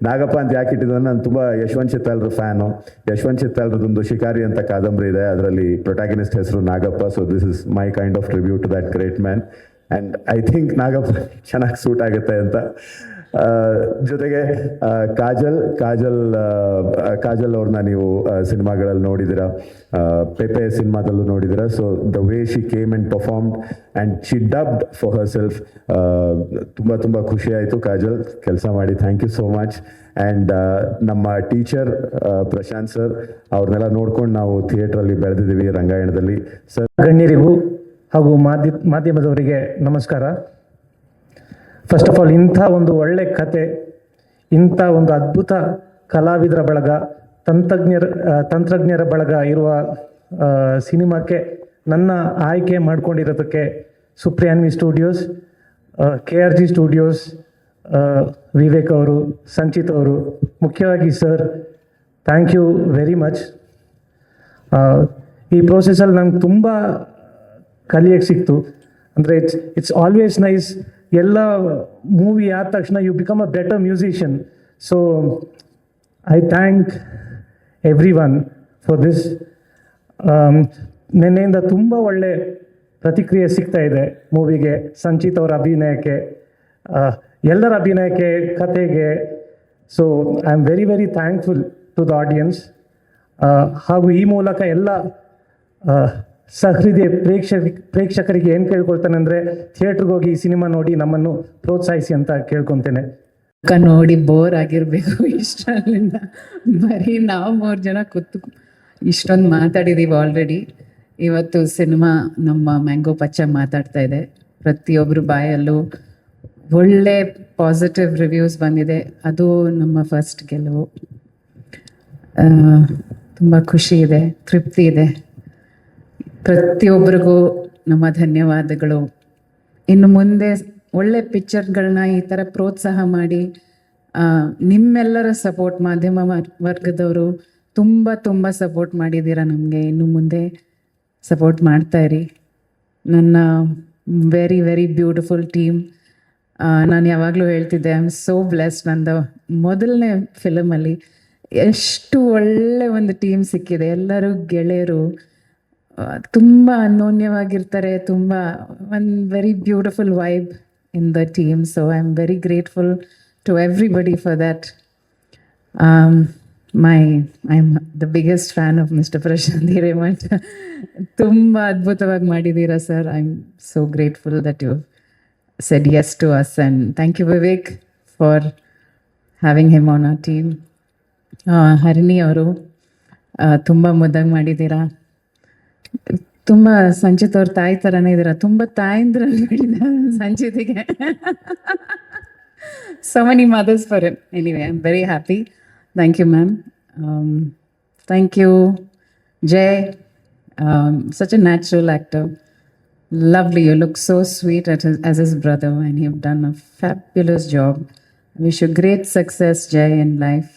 ನಾಗಪ್ಪ ಅಂತ ಯಾಕೆ ಇಟ್ಟಿದ್ದು, ನಾನು ತುಂಬ ಯಶವಂತ್ ಚಿತ್ತಾಲ್ರ ಫ್ಯಾನು. ಯಶವಂತ್ ಚಿತ್ತಾಲ್ರದೊಂದು ಶಿಕಾರಿ ಅಂತ ಕಾದಂಬರಿ ಇದೆ, ಅದರಲ್ಲಿ ಪ್ರೊಟ್ಯಾಗನಿಸ್ಟ್ ಹೆಸರು Nagappa. So this is my kind of tribute to that great man. And I think Nagappa ಚೆನ್ನಾಗಿ ಸೂಟ್ ಆಗುತ್ತೆ ಅಂತ. ಜೊತೆಗೆ ಕಾಜಲ್ ಅವ್ರನ್ನ ನೀವು ಸಿನಿಮಾಗಳಲ್ಲಿ ನೋಡಿದ್ದೀರಾ, ಪೆಪೆ ಸಿನಿಮಾದಲ್ಲೂ ನೋಡಿದ್ದೀರಾ. So the way she came and performed and she dubbed for herself. ತುಂಬ ಖುಷಿ ಆಯಿತು ಕಾಜಲ್ ಕೆಲಸ ಮಾಡಿ. Thank you so much. And ನಮ್ಮ ಟೀಚರ್ ಪ್ರಶಾಂತ್ ಸರ್, ಅವ್ರನ್ನೆಲ್ಲ ನೋಡ್ಕೊಂಡು ನಾವು ಥಿಯೇಟ್ರಲ್ಲಿ ಬೆಳೆದಿದ್ದೀವಿ ರಂಗಾಯಣದಲ್ಲಿ. ಸರ್ ಗಣ್ಯರಿಗೂ ಹಾಗೂ ಮಾಧ್ಯಮದವರಿಗೆ ನಮಸ್ಕಾರ. ಫಸ್ಟ್ ಆಫ್ ಆಲ್, ಇಂಥ ಒಂದು ಒಳ್ಳೆ ಕತೆ, ಇಂಥ ಒಂದು ಅದ್ಭುತ ಕಲಾವಿದರ ಬಳಗ, ತಂತ್ರಜ್ಞರ ಬಳಗ ಇರುವ ಸಿನಿಮಾಕ್ಕೆ ನನ್ನ ಆಯ್ಕೆ ಮಾಡಿಕೊಂಡಿರೋದಕ್ಕೆ Supriyanvi studios, KRG studios, Vivek ಅವರು, ಸಂಚಿತ್ ಅವರು, ಮುಖ್ಯವಾಗಿ sir, thank you very much. ಈ ಪ್ರೋಸೆಸಲ್ಲಿ ನಂಗೆ ತುಂಬ ಕಲಿಯೋಕ್ಕೆ ಸಿಕ್ತು. ಅಂದರೆ ಇಟ್ಸ್ ಆಲ್ವೇಸ್ ನೈಸ್. ಎಲ್ಲ ಮೂವಿ ಆದ ತಕ್ಷಣ you become a better musician. So I thank everyone for this. ನಿನ್ನೆಯಿಂದ ತುಂಬ ಒಳ್ಳೆ ಪ್ರತಿಕ್ರಿಯೆ ಸಿಗ್ತಾ ಇದೆ ಮೂವಿಗೆ, ಸಂಚಿತ್ ಅವರ ಅಭಿನಯಕ್ಕೆ, ಎಲ್ಲರ ಅಭಿನಯಕ್ಕೆ, ಕತೆಗೆ. So I am very very thankful to the audience. ಹಾಗೂ ಈ ಮೂಲಕ ಎಲ್ಲ ಸಹೃದಯ ಪ್ರೇಕ್ಷಕರಿಗೆ ಏನು ಕೇಳ್ಕೊಳ್ತಾನೆ ಅಂದರೆ, ಥಿಯೇಟ್ರಿಗೆ ಹೋಗಿ ಈ ಸಿನಿಮಾ ನೋಡಿ ನಮ್ಮನ್ನು ಪ್ರೋತ್ಸಾಹಿಸಿ ಅಂತ ಕೇಳ್ಕೊತೇನೆ. ನೋಡಿ ಬೋರ್ ಆಗಿರಬೇಕು ಇಷ್ಟರಲ್ಲಿಂದ. ಬರೀ ನಾವು 3 ಜನ ಕೂತು ಇಷ್ಟೊಂದು ಮಾತಾಡಿದ್ದೀವಿ ಆಲ್ರೆಡಿ. ಇವತ್ತು ಸಿನಿಮಾ ನಮ್ಮ ಮ್ಯಾಂಗೋ ಪಚ್ಚ ಮಾತಾಡ್ತಾ ಇದೆ. ಪ್ರತಿಯೊಬ್ಬರು ಬಾಯಲ್ಲೂ ಒಳ್ಳೆ ಪಾಸಿಟಿವ್ ರಿವ್ಯೂಸ್ ಬಂದಿದೆ. ಅದು ನಮ್ಮ ಫಸ್ಟ್ ಗೆಲುವು. ತುಂಬ ಖುಷಿ ಇದೆ, ತೃಪ್ತಿ ಇದೆ. ಪ್ರತಿಯೊಬ್ಬರಿಗೂ ನಮ್ಮ ಧನ್ಯವಾದಗಳು. ಇನ್ನು ಮುಂದೆ ಒಳ್ಳೆ ಪಿಕ್ಚರ್ಗಳನ್ನ ಈ ಥರ ಪ್ರೋತ್ಸಾಹ ಮಾಡಿ, ನಿಮ್ಮೆಲ್ಲರ ಸಪೋರ್ಟ್, ಮಾಧ್ಯಮ ವರ್ಗದವರು ತುಂಬ ತುಂಬ ಸಪೋರ್ಟ್ ಮಾಡಿದ್ದೀರಾ ನಮಗೆ. ಇನ್ನು ಮುಂದೆ ಸಪೋರ್ಟ್ ಮಾಡ್ತಾಯಿರಿ. ನನ್ನ ವೆರಿ ವೆರಿ ಬ್ಯೂಟಿಫುಲ್ ಟೀಮ್. ನಾನು ಯಾವಾಗಲೂ ಹೇಳ್ತಿದ್ದೆ, ಐ ಆಮ್ ಸೋ ಬ್ಲೆಸ್ಡ್. ನಂದು ಮೊದಲನೇ ಫಿಲಮಲ್ಲಿ ಎಷ್ಟು ಒಳ್ಳೆ ಒಂದು ಟೀಮ್ ಸಿಕ್ಕಿದೆ. ಎಲ್ಲರೂ ಗೆಳೆಯರು, ತುಂಬ ಅನ್ಯೋನ್ಯವಾಗಿರ್ತಾರೆ. ತುಂಬ ಒಂದು very beautiful vibe in the team, so I'm very grateful to everybody for that. I'm the biggest fan of Mr. Prashant Hiremat. Tumba adbhutavagi madidira sir. I'm so grateful that you said yes to us, and thank you Vivek for having him on our team. Harini avaru tumba muddagi madidira. ತುಂಬ ಸಂಚಿತ್ ಅವ್ರ ತಾಯಿ ಥರನೇ ಇದ್ದೀರ. ತುಂಬ ತಾಯಿಂದ್ರ ಸಂಚಿತಿಗೆ. So many mothers for him. Anyway, I'm very happy. Thank you, ma'am. Thank you, Jay. Such a natural actor. Lovely. You look so sweet as his brother, and you've done a fabulous job. I wish you great success, Jay, in life.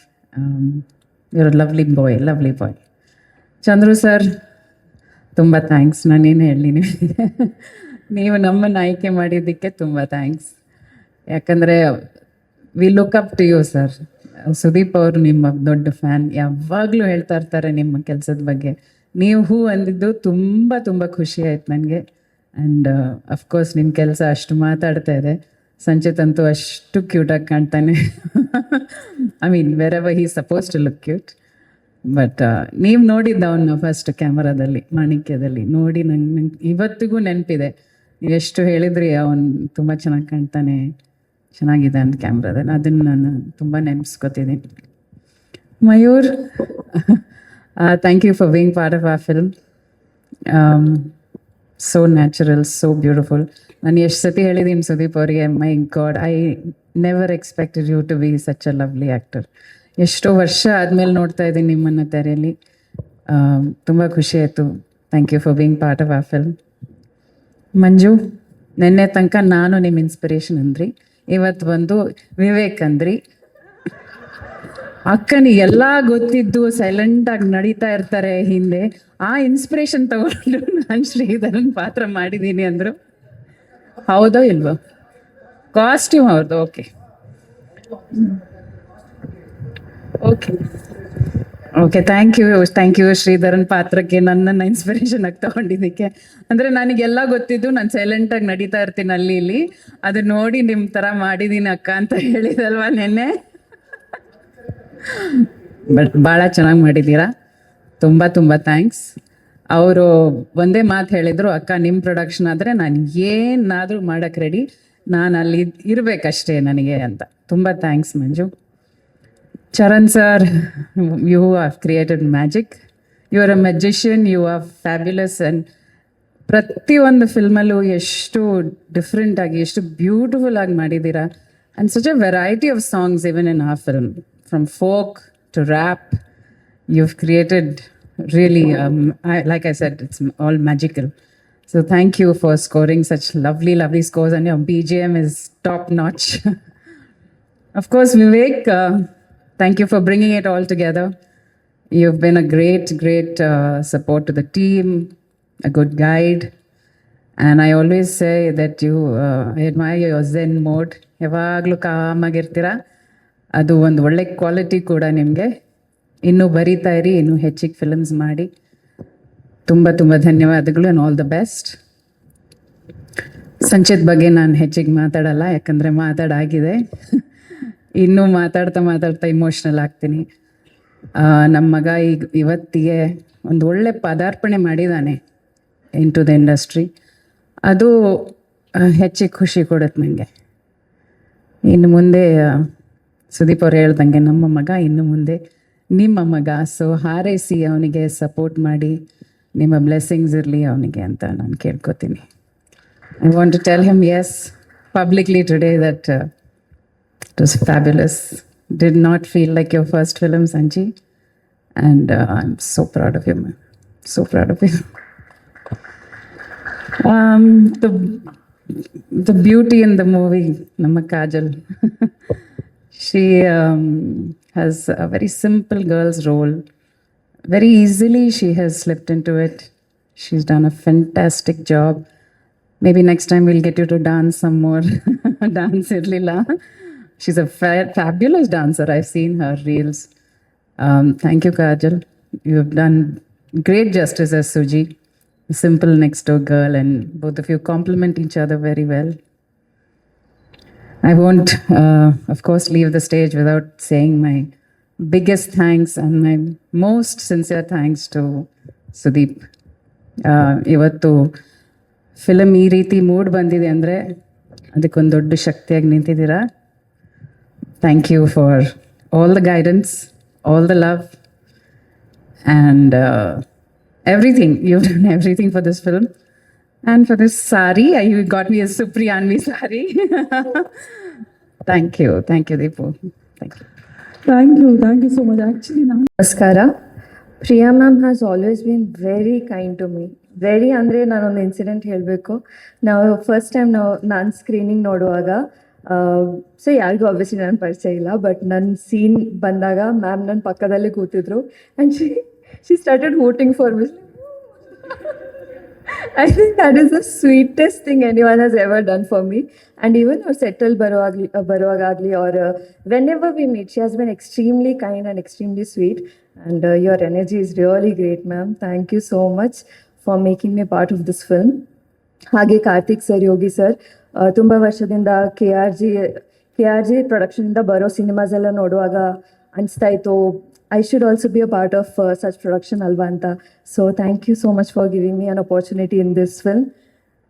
You're a lovely boy, lovely boy. Chandru sir, ತುಂಬ thanks. ನಾನೇನು ಹೇಳಲಿ, ನೀವು ನಮ್ಮನ್ನು ಆಯ್ಕೆ ಮಾಡಿದ್ದಕ್ಕೆ ತುಂಬ thanks. ಯಾಕಂದರೆ we look up to you sir. Sudeep ಅವರು ನಿಮ್ಮ ದೊಡ್ಡ ಫ್ಯಾನ್. ಯಾವಾಗಲೂ ಹೇಳ್ತಾ ಇರ್ತಾರೆ ನಿಮ್ಮ ಕೆಲಸದ ಬಗ್ಗೆ. ನೀವು ಹೂ ಅಂದಿದ್ದು ತುಂಬ ತುಂಬ ಖುಷಿ ಆಯ್ತು ನನಗೆ. ಆ್ಯಂಡ್ ಅಫ್ಕೋರ್ಸ್ ನಿಮ್ಮ ಕೆಲಸ ಅಷ್ಟು ಮಾತಾಡ್ತಾ ಇದೆ. ಸಂಚಿತ್ ಅಂತೂ ಅಷ್ಟು ಕ್ಯೂಟಾಗಿ ಕಾಣ್ತಾನೆ. I mean wherever he supposed to look cute. But ನೀವು ನೋಡಿದ್ದ ಅವನ್ನ ಫಸ್ಟ್ ಕ್ಯಾಮರಾದಲ್ಲಿ, ಮಾಣಿಕ್ಯದಲ್ಲಿ ನೋಡಿ ನಂಗೆ ಇವತ್ತಿಗೂ ನೆನಪಿದೆ. ನೀವು ಎಷ್ಟು ಹೇಳಿದ್ರಿ ಅವನು ತುಂಬ ಚೆನ್ನಾಗಿ ಕಾಣ್ತಾನೆ, ಚೆನ್ನಾಗಿದೆ ಅಂತ ಕ್ಯಾಮ್ರಾದಲ್ಲಿ. ಅದನ್ನು ನಾನು ತುಂಬ ನೆನೆಸ್ಕೊತಿದ್ದೀನಿ. Mayur, thank you for being part of our film. So natural, so beautiful. ನಾನು ಎಷ್ಟು ಸತಿ ಹೇಳಿದ್ದೀನಿ ಸುದೀಪ್ ಅವರಿಗೆ, my god, I never expected you to be such a lovely actor. ಎಷ್ಟೋ ವರ್ಷ ಆದಮೇಲೆ ನೋಡ್ತಾ ಇದ್ದೀನಿ ನಿಮ್ಮನ್ನು ತೆರೆಯಲ್ಲಿ. ತುಂಬ ಖುಷಿ ಆಯಿತು. Thank you for being part of our film. Manju, ನಿನ್ನೆ ತನಕ ನಾನು ನಿಮ್ಮ ಇನ್ಸ್ಪಿರೇಷನ್ ಅಂದ್ರಿ, ಇವತ್ತು ಬಂದು ವಿವೇಕ್ ಅಂದ್ರಿ. ಅಕ್ಕನಿಗೆ ಎಲ್ಲ ಗೊತ್ತಿದ್ದು ಸೈಲೆಂಟಾಗಿ ನಡೀತಾ ಇರ್ತಾರೆ ಹಿಂದೆ. ಆ ಇನ್ಸ್ಪಿರೇಷನ್ ತಗೊಂಡು ನಾನು ಶ್ರೀಧರನ್ ಪಾತ್ರ ಮಾಡಿದ್ದೀನಿ ಅಂದರು. ಹೌದೋ ಇಲ್ವೋ? ಕಾಸ್ಟ್ಯೂಮ್ ಅವ್ರದ್ದು. Okay okay okay, thank you Sridharan ಪಾತ್ರಕ್ಕೆ ನನ್ನನ್ನು ಇನ್ಸ್ಪಿರೇಷನ್ ಆಗಿ ತೊಗೊಂಡಿದ್ದಕ್ಕೆ. ಅಂದರೆ ನನಗೆಲ್ಲ ಗೊತ್ತಿದ್ದು, ನಾನು ಸೈಲೆಂಟಾಗಿ ನಡೀತಾ ಇರ್ತೀನಿ ಅಲ್ಲಿ ಇಲ್ಲಿ, ಅದು ನೋಡಿ ನಿಮ್ಮ ಥರ ಮಾಡಿದ್ದೀನಿ ಅಕ್ಕ ಅಂತ ಹೇಳಿದಲ್ವ ನೆನ್ನೆ. ಬಟ್ ಭಾಳ ಚೆನ್ನಾಗಿ ಮಾಡಿದ್ದೀರಾ. ತುಂಬ ತುಂಬ ಥ್ಯಾಂಕ್ಸ್. ಅವರು ಒಂದೇ ಮಾತು ಹೇಳಿದರು, ಅಕ್ಕ ನಿಮ್ಮ ಪ್ರೊಡಕ್ಷನ್ ಆದರೆ ನಾನು ಏನಾದರೂ ಮಾಡೋಕ್ಕೆ ರೆಡಿ, ನಾನು ಅಲ್ಲಿ ಇರಬೇಕಷ್ಟೇ ನನಗೆ ಅಂತ. ತುಂಬ thanks Manju. Charan sir, you have created magic. You are a magician. You are fabulous. And ಪ್ರತಿಯೊಂದು ಫಿಲ್ಮಲ್ಲೂ ಎಷ್ಟು ಡಿಫ್ರೆಂಟ್ ಆಗಿ, ಎಷ್ಟು ಬ್ಯೂಟಿಫುಲ್ ಆಗಿ ಮಾಡಿದ್ದೀರಾ. And such a variety of songs even in our film, from folk to rap. You've created really, like I said, it's all magical. So thank you for scoring such lovely, lovely scores. And your BGM is top notch. Of course, Vivek, thank you for bringing it all together. You've been a great, great support to the team, a good guide. And I always say that I admire your Zen mode. ಯಾವಾಗಲೂ ಕಾಮಾಗಿರ್ತೀರ. ಅದು ಒಂದು ಒಳ್ಳೆ quality ಕೂಡ ನಿಮಗೆ. ಇನ್ನೂ ಬರೀತಾ ಇರಿ, ಇನ್ನೂ ಹೆಚ್ಚಿಗೆ ಫಿಲ್ಮ್ಸ್ ಮಾಡಿ. ತುಂಬ ತುಂಬ ಧನ್ಯವಾದಗಳು and all the best. Sanchit ಬಗ್ಗೆ ನಾನು ಹೆಚ್ಚಿಗೆ ಮಾತಾಡಲ್ಲ, ಯಾಕಂದರೆ ಮಾತಾಡಾಗಿದೆ. ಇನ್ನೂ ಮಾತಾಡ್ತಾ ಇಮೋಷ್ನಲ್ ಆಗ್ತೀನಿ. ನಮ್ಮ ಮಗ ಇವತ್ತಿಗೆ ಒಂದು ಒಳ್ಳೆ ಪದಾರ್ಪಣೆ ಮಾಡಿದ್ದಾನೆ ಇನ್ ಟು ದ ಇಂಡಸ್ಟ್ರಿ. ಅದು ಹೆಚ್ಚಿಗೆ ಖುಷಿ ಕೊಡುತ್ತೆ ನನಗೆ. ಇನ್ನು ಮುಂದೆ ಸುದೀಪ್ ಅವ್ರು ಹೇಳ್ದಂಗೆ ನಮ್ಮ ಮಗ ಇನ್ನು ಮುಂದೆ ನಿಮ್ಮ ಮಗ. ಸೊ ಹಾರೈಸಿ ಅವನಿಗೆ ಸಪೋರ್ಟ್ ಮಾಡಿ, ನಿಮ್ಮ ಬ್ಲೆಸ್ಸಿಂಗ್ಸ್ ಇರಲಿ ಅವನಿಗೆ ಅಂತ ನಾನು ಕೇಳ್ಕೊತೀನಿ. I want to tell him yes publicly today that it was fabulous. Did not feel like your first film, Sanji, and I'm so proud of you, man. So proud of you. The beauty in the movie, Namma Kajal. She has a very simple girl's role. Very easily she has slipped into it. She's done a fantastic job. Maybe next time we'll get you to dance some more. Dance Irlila. She's a fabulous dancer. I've seen her reels. Thank you, Kajal. You have done great justice as Suji, a simple next door girl, and both of you complement each other very well. I won't, of course, leave the stage without saying my biggest thanks and my most sincere thanks to Sudeep. Ivattu film ಈ ರೀತಿ mood ಬಂದಿದೆ ಅಂದರೆ ಅದಕ್ಕೊಂದು ದೊಡ್ಡ ಶಕ್ತಿಯಾಗಿ ನಿಂತಿದ್ದೀರಾ. Thank you for all the guidance, all the love and everything. You done everything for this film and for this sari. You got me a Supriyanvi sari. Thank you Deepu. Thank you so much. Actually ನಮಸ್ಕಾರ. Priya ma'am has always been very kind to me. Very ಅಂದರೆ ನಾನೊಂದು incident ಹೇಳಬೇಕು. First time ನಾನು screening ನೋಡುವಾಗ, so ಯಾರಿಗೂ obviously ನನ್ನ ಪರಿಚಯ ಇಲ್ಲ, ಬಟ್ ನನ್ನ ಸೀನ್ ಬಂದಾಗ ಮ್ಯಾಮ್ ನನ್ನ ಪಕ್ಕದಲ್ಲೇ ಕೂತಿದ್ರು and she started voting for me. I think that is the sweetest thing anyone has ever done for me. And even our settle Baruagagli or whenever we meet, she has been extremely kind and extremely sweet. And your energy is really great, ma'am. Thank you so much for making me part of this film. ಹಾಗೆ Karthik sir, Yogi sir, ತುಂಬ ವರ್ಷದಿಂದ K R G ಪ್ರೊಡಕ್ಷನಿಂದ ಬರೋ cinemas ಎಲ್ಲ ನೋಡುವಾಗ ಅನಿಸ್ತಾ ಇತ್ತು, I should also be a part of such production alva anta. So thank you so much for giving me an opportunity in this film.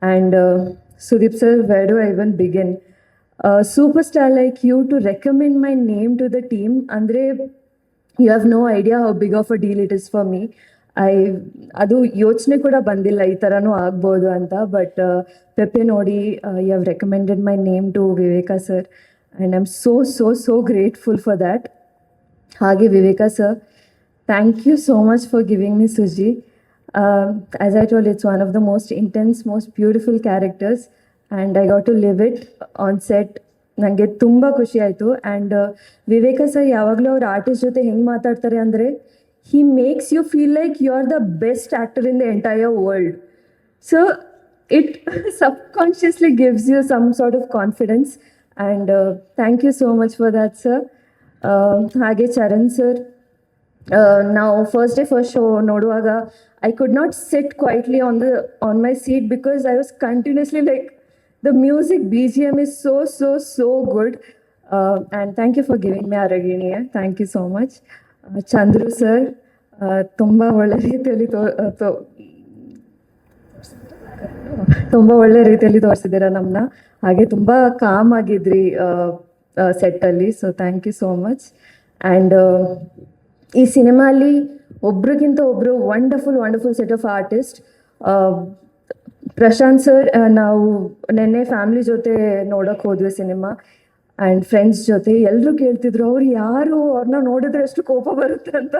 And Sudeep sir, where do I even begin? Superstar like you to recommend my name to the team, andre you have no idea how big of a deal it is for me. ಅದು ಯೋಚನೆ ಕೂಡ ಬಂದಿಲ್ಲ ಈ ಥರನೂ ಆಗ್ಬೋದು ಅಂತ. But Pepe ನೋಡಿ you have recommended my name to Viveka sir and I am so grateful for that. ಹಾಗೆ Viveka sir, thank you so much for giving me Suji. As I told, it's one of the most intense, most beautiful characters and I got to live it on set. ನನಗೆ ತುಂಬ ಖುಷಿ ಆಯಿತು. And ವಿವೇಕಾ sir ಯಾವಾಗಲೂ ಅವ್ರ artist ಜೊತೆ ಹೆಂಗೆ ಮಾತಾಡ್ತಾರೆ ಅಂದರೆ, he makes you feel like you are the best actor in the entire world. So it subconsciously gives you some sort of confidence, and thank you so much for that, sir. Hage Charan sir, now first day first show noduvaga I could not sit quietly on my seat because I was continuously like, the music BGM is so good, and thank you for giving me Aragini. Thank you so much. Chandru sir, ತುಂಬ ಒಳ್ಳೆ ರೀತಿಯಲ್ಲಿ ತೋರಿಸಿದ್ದೀರ ನಮ್ಮನ್ನ. ಹಾಗೆ ತುಂಬ calm ಆಗಿದ್ರಿ ಸೆಟ್ಟಲ್ಲಿ. So thank you so much. And ಈ ಸಿನಿಮಾಲಿ ಒಬ್ರಿಗಿಂತ ಒಬ್ಬರು wonderful set of artist. Prashanth sir, ನಾವು ನೆನ್ನೆ ಫ್ಯಾಮ್ಲಿ ಜೊತೆ ನೋಡೋಕ್ಕೆ ಹೋದ್ವಿ ಸಿನಿಮಾ ಆ್ಯಂಡ್ ಫ್ರೆಂಡ್ಸ್ ಜೊತೆ. ಎಲ್ಲರೂ ಕೇಳ್ತಿದ್ರು, ಅವ್ರು ಯಾರು, ಅವ್ರನ್ನ ನೋಡಿದ್ರೆ ಎಷ್ಟು ಕೋಪ ಬರುತ್ತೆ ಅಂತ.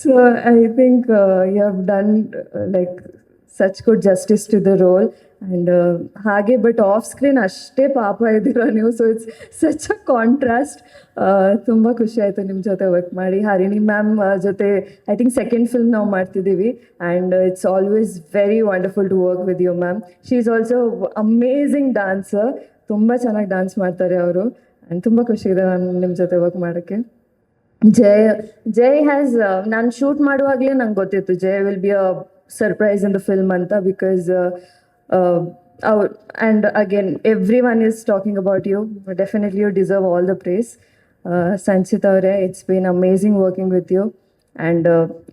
So I think you have done like such good justice to the role. And ಹಾಗೆ ಬಟ್ ಆಫ್ ಸ್ಕ್ರೀನ್ ಅಷ್ಟೇ ಪಾಪ ಇದ್ದೀರ ನೀವು. So it's such a contrast. ತುಂಬ ಖುಷಿ ಆಯಿತು ನಿಮ್ಮ ಜೊತೆ ವರ್ಕ್ ಮಾಡಿ. ಹರಿಣಿ ಮ್ಯಾಮ್ ಜೊತೆ ಐ ಥಿಂಕ್ ಸೆಕೆಂಡ್ ಫಿಲ್ಮ್ ನಾವು ಮಾಡ್ತಿದ್ದೀವಿ and it's always very wonderful to work with you ma'am. She is also amazing dancer. ತುಂಬ ಚೆನ್ನಾಗಿ ಡ್ಯಾನ್ಸ್ ಮಾಡ್ತಾರೆ ಅವರು. ಆ್ಯಂಡ್ ತುಂಬ ಖುಷಿ ಇದೆ ನಾನು ನಿಮ್ಮ ಜೊತೆ ವರ್ಕ್ ಮಾಡೋಕ್ಕೆ. ಜೈ ಹ್ಯಾಸ್ ನಾನು ಶೂಟ್ ಮಾಡುವಾಗಲೇ ನಂಗೆ ಗೊತ್ತಿತ್ತು Jai will be a surprise in the film ಅಂತ, because and again everyone is talking about you. Definitely you deserve all the praise. Sanchit ಅವರೇ, it's been amazing working with you. And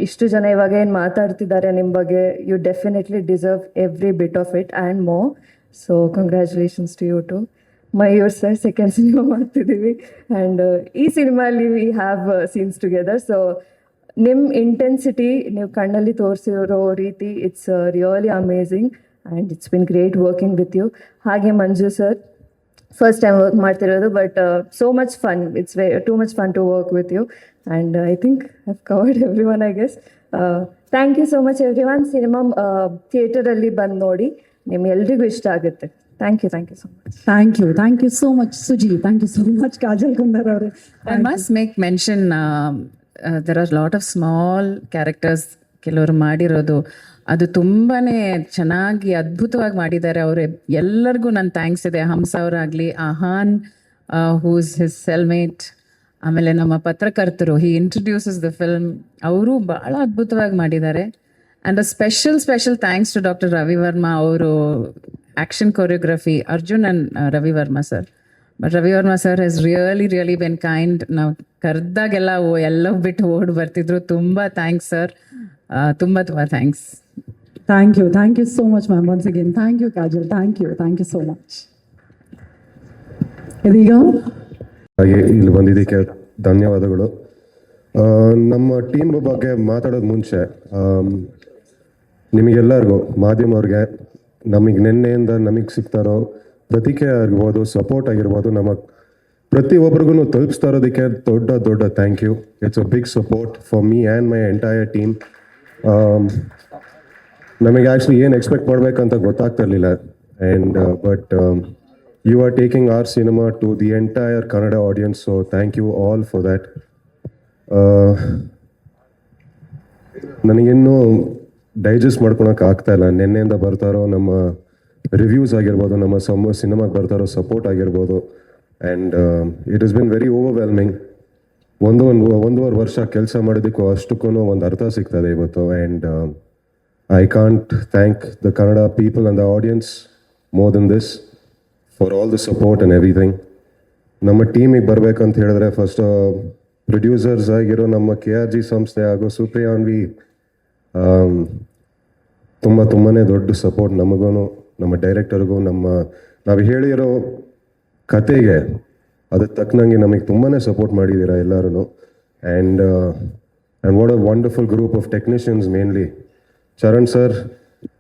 ಇಷ್ಟು ಜನ ಇವಾಗ ಏನು ಮಾತಾಡ್ತಿದ್ದಾರೆ ನಿಮ್ಮ ಬಗ್ಗೆ, you definitely deserve every bit of it and more. So congratulations to you too. Mayur sir, second cinema ಮಾಡ್ತಿದ್ದೀವಿ and ಈ ಸಿನಿಮಾಲಿ we have scenes together. So ನಿಮ್ಮ ಇಂಟೆನ್ಸಿಟಿ ನೀವು ಕಣ್ಣಲ್ಲಿ ತೋರಿಸಿರೋ ರೀತಿ, it's really amazing and it's been great working with you. ಹಾಗೆ Manju sir, first time work ಮಾಡ್ತಿರೋದು, but so much fun. It's too much fun to work with you and I think I have covered everyone, I guess. Thank you so much everyone. Cinema ಥಿಯೇಟರಲ್ಲಿ ಬಂದು ನೋಡಿ, ನಿಮ್ಗೆಲ್ರಿಗೂ ಇಷ್ಟ ಆಗುತ್ತೆ. Thank you so much. Thank you so much Suji. Thank you so much Kajal Kundar ಅವರೇ. I must make mention, there are lot of small characters ಕೆಲವರು ಮಾಡಿರೋದು, ಅದು ತುಂಬಾ ಚೆನ್ನಾಗಿ ಅದ್ಭುತವಾಗಿ ಮಾಡಿದ್ದಾರೆ. ಅವರು ಎಲ್ಲರಿಗೂ ನನ್ನ ಥ್ಯಾಂಕ್ಸ್ ಇದೆ. ಹಂಸ ಅವರಾಗಲಿ, ಆಹಾನ್ ಹೂಸ್ ಹಿಸ್ ಸೆಲ್ಮೇಟ್, ಆಮೇಲೆ ನಮ್ಮ ಪತ್ರಕರ್ತರು, ಹಿ ಇಂಟ್ರೊಡ್ಯೂಸಸ್ ದ ಫಿಲ್ಮ್, ಅವರು ಭಾಳ ಅದ್ಭುತವಾಗಿ ಮಾಡಿದ್ದಾರೆ. And a special thanks to doctor Ravi Varma. ಅವರು action choreography, Arjun and Ravi Varma sir. But Ravi Varma sir has really been kind. ನಾವು ಕರೆದಾಗೆಲ್ಲ ಎಲ್ಲ ಬಿಟ್ಟು ಓಡಿ ಬರ್ತಿದ್ರು. ತುಂಬ ಥ್ಯಾಂಕ್ಸ್ ಸರ್, ತುಂಬ thanks. Thank you so much ma'am. Once again thank you Kajal. Thank you so much. ಇದೀಗ ಹಾಗೆ ಇಲ್ಲಿ ಬಂದಿದ್ದಕ್ಕೆ ಧನ್ಯವಾದಗಳು. ನಮ್ಮ ಟೀಮ್ ಬಗ್ಗೆ ಮಾತಾಡೋದು ಮುಂಚೆ ನಿಮಗೆಲ್ಲರಿಗೂ, ಮಾಧ್ಯಮವ್ರಿಗೆ, ನಮಗೆ ನಿನ್ನೆಯಿಂದ ನಮಗೆ ಸಿಗ್ತಾರೋ ಪ್ರತಿಕ್ರಿಯೆ ಆಗಿರ್ಬೋದು, ಸಪೋರ್ಟ್ ಆಗಿರ್ಬೋದು, ನಮ್ಮ ಪ್ರತಿಯೊಬ್ಬರಿಗೂ ತಲುಪಿಸ್ತಾ ಇರೋದಕ್ಕೆ ದೊಡ್ಡ thank you. It's a big support for me and my entire team. ನಮಗೆ ಆ್ಯಕ್ಚುಲಿ ಏನು ಎಕ್ಸ್ಪೆಕ್ಟ್ ಮಾಡಬೇಕಂತ ಗೊತ್ತಾಗ್ತಾ ಇರಲಿಲ್ಲ. And but you are taking our cinema to the entire Kannada audience. So thank you all for that. ನನಗಿನ್ನೂ digest ಮಾಡ್ಕೊಳಕ್ಕೆ ಆಗ್ತಾ ಇಲ್ಲ. ನಿನ್ನೆಯಿಂದ ಬರ್ತಾರೋ ನಮ್ಮ ರಿವ್ಯೂಸ್ ಆಗಿರ್ಬೋದು, ನಮ್ಮ ಸಿನಿಮಾಗೆ ಬರ್ತಾರೋ ಸಪೋರ್ಟ್ ಆಗಿರ್ಬೋದು. And it is been very overwhelming. ಒಂದೂವರೆ ವರ್ಷ ಕೆಲಸ ಮಾಡೋದಕ್ಕೂ ಅಷ್ಟಕ್ಕೂ ಒಂದು ಅರ್ಥ ಸಿಗ್ತದೆ ಇವತ್ತು. And I can't thank the Kannada people and the audience more than this for all the support and everything. ನಮ್ಮ ಟೀಮಿಗೆ ಬರಬೇಕಂತ ಹೇಳಿದ್ರೆ ಫಸ್ಟ್ ಪ್ರೊಡ್ಯೂಸರ್ಸ್ ಆಗಿರೋ ನಮ್ಮ KRG ಸಂಸ್ಥೆ ಹಾಗೂ ಸುಪ್ರಿಯಾನ್ವಿ ತುಂಬಾ ದೊಡ್ಡ ಸಪೋರ್ಟ್ ನಮಗೂ, ನಮ್ಮ ಡೈರೆಕ್ಟರ್ಗೂ, ನಾವು ಹೇಳಿರೋ ಕತೆಗೆ ಅದಕ್ಕೆ ತಕ್ಕನಂಗೆ ನಮಗೆ ತುಂಬಾ ಸಪೋರ್ಟ್ ಮಾಡಿದ್ದೀರಾ ಎಲ್ಲರೂ. And what a wonderful group of technicians. Mainly Charan sir,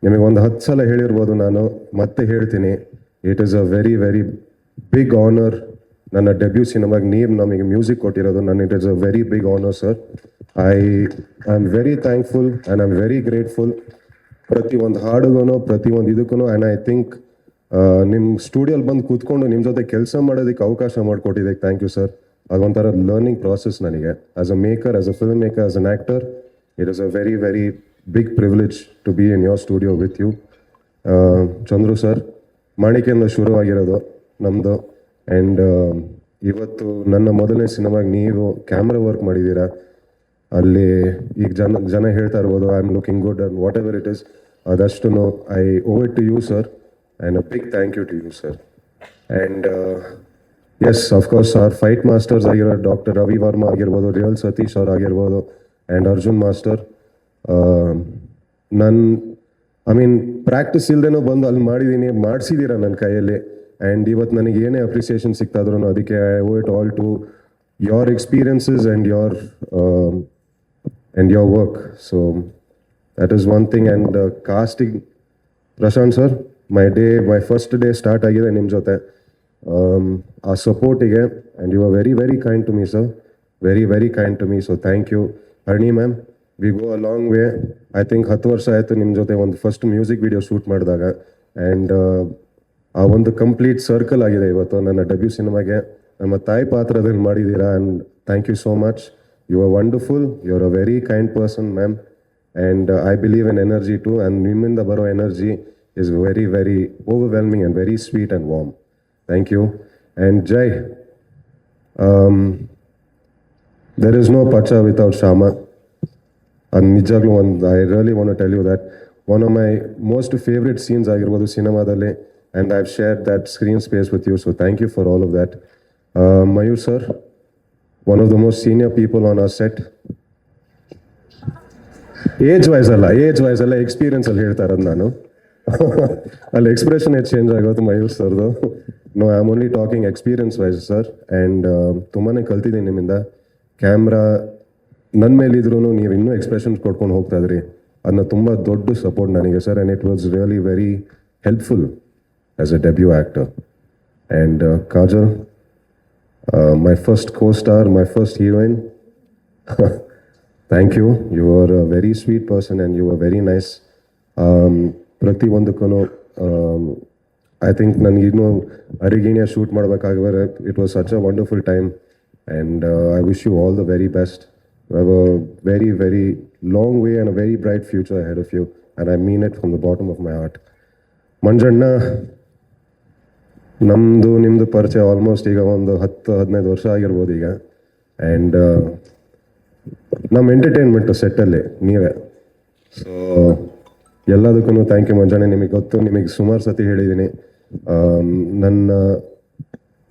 ನಿಮಗೆ ಒಂದು 10 ಸಲ ಹೇಳಿರ್ಬೋದು, ನಾನು ಮತ್ತೆ ಹೇಳ್ತೀನಿ. It is a very big honour. ನನ್ನ ಡೆಬ್ಯೂ ಸಿನಿಮಾಗೆ ನೀವು ನಮಗೆ ಮ್ಯೂಸಿಕ್ ಕೊಟ್ಟಿರೋದು, it is a very big honour sir. I am very thankful and I am very grateful. ಪ್ರತಿಯೊಂದು ಹಾಡುಗೂ, ಪ್ರತಿಯೊಂದು ಇದಕ್ಕೂ. ಆ್ಯಂಡ್ ಐ ಥಿಂಕ್ ನಿಮ್ಮ ಸ್ಟುಡಿಯೋಲ್ಲಿ ಬಂದು ಕೂತ್ಕೊಂಡು ನಿಮ್ಮ ಜೊತೆ ಕೆಲಸ ಮಾಡೋದಕ್ಕೆ ಅವಕಾಶ ಮಾಡಿಕೊಟ್ಟಿದ್ದಕ್ಕೆ ಥ್ಯಾಂಕ್ ಯು ಸರ್. ಅದೊಂಥರ ಲರ್ನಿಂಗ್ ಪ್ರಾಸೆಸ್ ನನಗೆ. As a maker, as a film maker, as an actor, it is a very big privilege to be in your studio with you. Chandru sir, ಮಾಣಿಕೆಯಿಂದ ಶುರುವಾಗಿರೋದು ನಮ್ಮದು. ಆ್ಯಂಡ್ ಇವತ್ತು ನನ್ನ ಮೊದಲನೇ ಸಿನಿಮಾಗೆ ನೀವು ಕ್ಯಾಮ್ರಾ ವರ್ಕ್ ಮಾಡಿದ್ದೀರಾ. ಅಲ್ಲಿ ಈಗ ಜನ ಹೇಳ್ತಾ ಇರ್ಬೋದು, I am looking good and whatever it is. ಅದಷ್ಟು I owe it to you sir, and a big thank you to you sir. And yes, of course ಅವ್ರ ಫೈಟ್ ಮಾಸ್ಟರ್ಸ್ ಆಗಿರೋ ಡಾಕ್ಟರ್ ರವಿ ವರ್ಮಾ ಆಗಿರ್ಬೋದು, ರಿಯಲ್ ಸತೀಶ್ ಅವ್ರು ಆಗಿರ್ಬೋದು, ಆ್ಯಂಡ್ ಅರ್ಜುನ್ ಮಾಸ್ಟರ್. ಪ್ರಾಕ್ಟೀಸ್ ಇಲ್ದೇನೋ ಬಂದು ಅಲ್ಲಿ ಮಾಡಿಸಿದ್ದೀರಾ ನನ್ನ ಕೈಯಲ್ಲಿ. ಆ್ಯಂಡ್ ಇವತ್ತು ನನಗೆ ಏನೇ ಅಪ್ರಿಸಿಯೇಷನ್ ಸಿಗ್ತಾದ್ರೂ ಅದಕ್ಕೆ I owe it all to your experiences and your work. So that is one thing. And casting, Prashanth sir, my first day start ಆಗಿದೆ ನಿಮ್ಮ ಜೊತೆ. ಆ ಸಪೋರ್ಟಿಗೆ, and you are very kind to me sir, very kind to me. So thank you. Harini ma'am, we go a long way. I think 10 ವರ್ಷ ಆಯಿತು ನಿಮ್ಮ ಜೊತೆ ಒಂದು ಫಸ್ಟ್ ಮ್ಯೂಸಿಕ್ ವಿಡಿಯೋ ಶೂಟ್ ಮಾಡಿದಾಗ. ಆ್ಯಂಡ್ ಆ ಒಂದು ಕಂಪ್ಲೀಟ್ ಸರ್ಕಲ್ ಆಗಿದೆ ಇವತ್ತು ನನ್ನ ಡೆಬ್ಯೂ ಸಿನಿಮಾಗೆ. ನಮ್ಮ ತಾಯಿ ಪಾತ್ರದಲ್ಲಿ ಮಾಡಿದ್ದೀರಾ. And thank you so much. You are wonderful. You are a very kind person ma'am. And I believe in energy too. And ನಿಮ್ಮಿಂದ ಬರೋ energy is very overwhelming and very sweet and warm. Thank you. And Jai, there is no Pachcha without Shyama. ಅದು ನಿಜಾಗ್ಲೂ I really want to tell you that one of my most favourite scenes ಆಗಿರ್ಬೋದು ಸಿನಿಮಾದಲ್ಲಿ, and I have shared that screen space with you, so thank you for all of that. Mayur sir, one of the most senior people on our set. Age wise ಅಲ್ಲ ಎಕ್ಸ್ಪೀರಿಯನ್ಸಲ್ಲಿ ಹೇಳ್ತಾ ಇರೋದು ನಾನು. ಅಲ್ಲಿ expression change ಆಗೋದು ಮಯೂರ್ ಸರ್ದು. No, I am only talking experience wise sir. And ತುಂಬಾ ಕಲ್ತಿದ್ದೀನಿ ನಿಮ್ಮಿಂದ. ಕ್ಯಾಮ್ರಾ ನನ್ನ ಮೇಲಿದ್ರೂ ನೀವು ಇನ್ನೂ ಎಕ್ಸ್ಪ್ರೆಷನ್ಸ್ ಕೊಡ್ಕೊಂಡು ಹೋಗ್ತಾ ಇದ್ರಿ, ಅದನ್ನ ತುಂಬ ದೊಡ್ಡ ಸಪೋರ್ಟ್ ನನಗೆ sir. And it was really very helpful as a debut actor. And Kajal, my first co-star, my first heroine. Thank you. You are a very sweet person and you were very nice. ಪ್ರತಿ ಒಂದಕ್ಕೂ I think ನನಗಿನ್ನೂ ಅರಿಗಿಣಿಯ shoot ಮಾಡಬೇಕಾಗಿದ್ರೆ it was such a wonderful time. And I wish you all the very best. You have a very very long way and a very bright future ahead of you, and I mean it from the bottom of my heart. ಮಂಜಣ್ಣ, ನಮ್ಮದು ನಿಮ್ಮದು ಪರಿಚಯ almost ಈಗ ಒಂದು 10-15 ವರ್ಷ ಆಗಿರ್ಬೋದು ಈಗ. And ನಮ್ಮ ಎಂಟರ್ಟೈನ್ಮೆಂಟು ಸೆಟ್ಟಲ್ಲಿ ನೀವೇ. ಸೊ ಎಲ್ಲದಕ್ಕೂ ಥ್ಯಾಂಕ್ ಯು ಮಂಜಣ್ಣ. ನಿಮಗೆ ಗೊತ್ತು, ನಿಮಗೆ ಸುಮಾರು ಸತಿ ಹೇಳಿದ್ದೀನಿ, ನನ್ನ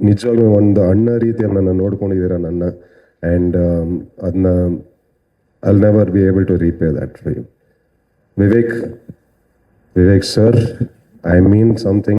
ನಿಜವಾಗ್ಲೂ ಒಂದು ಅಣ್ಣ ರೀತಿಯಲ್ಲಿ ನನ್ನ ನೋಡ್ಕೊಂಡಿದ್ದೀರ ನನ್ನ. ಆ್ಯಂಡ್ ಅದನ್ನ I'll never be able to repay that for you. Vivek sir, I mean something.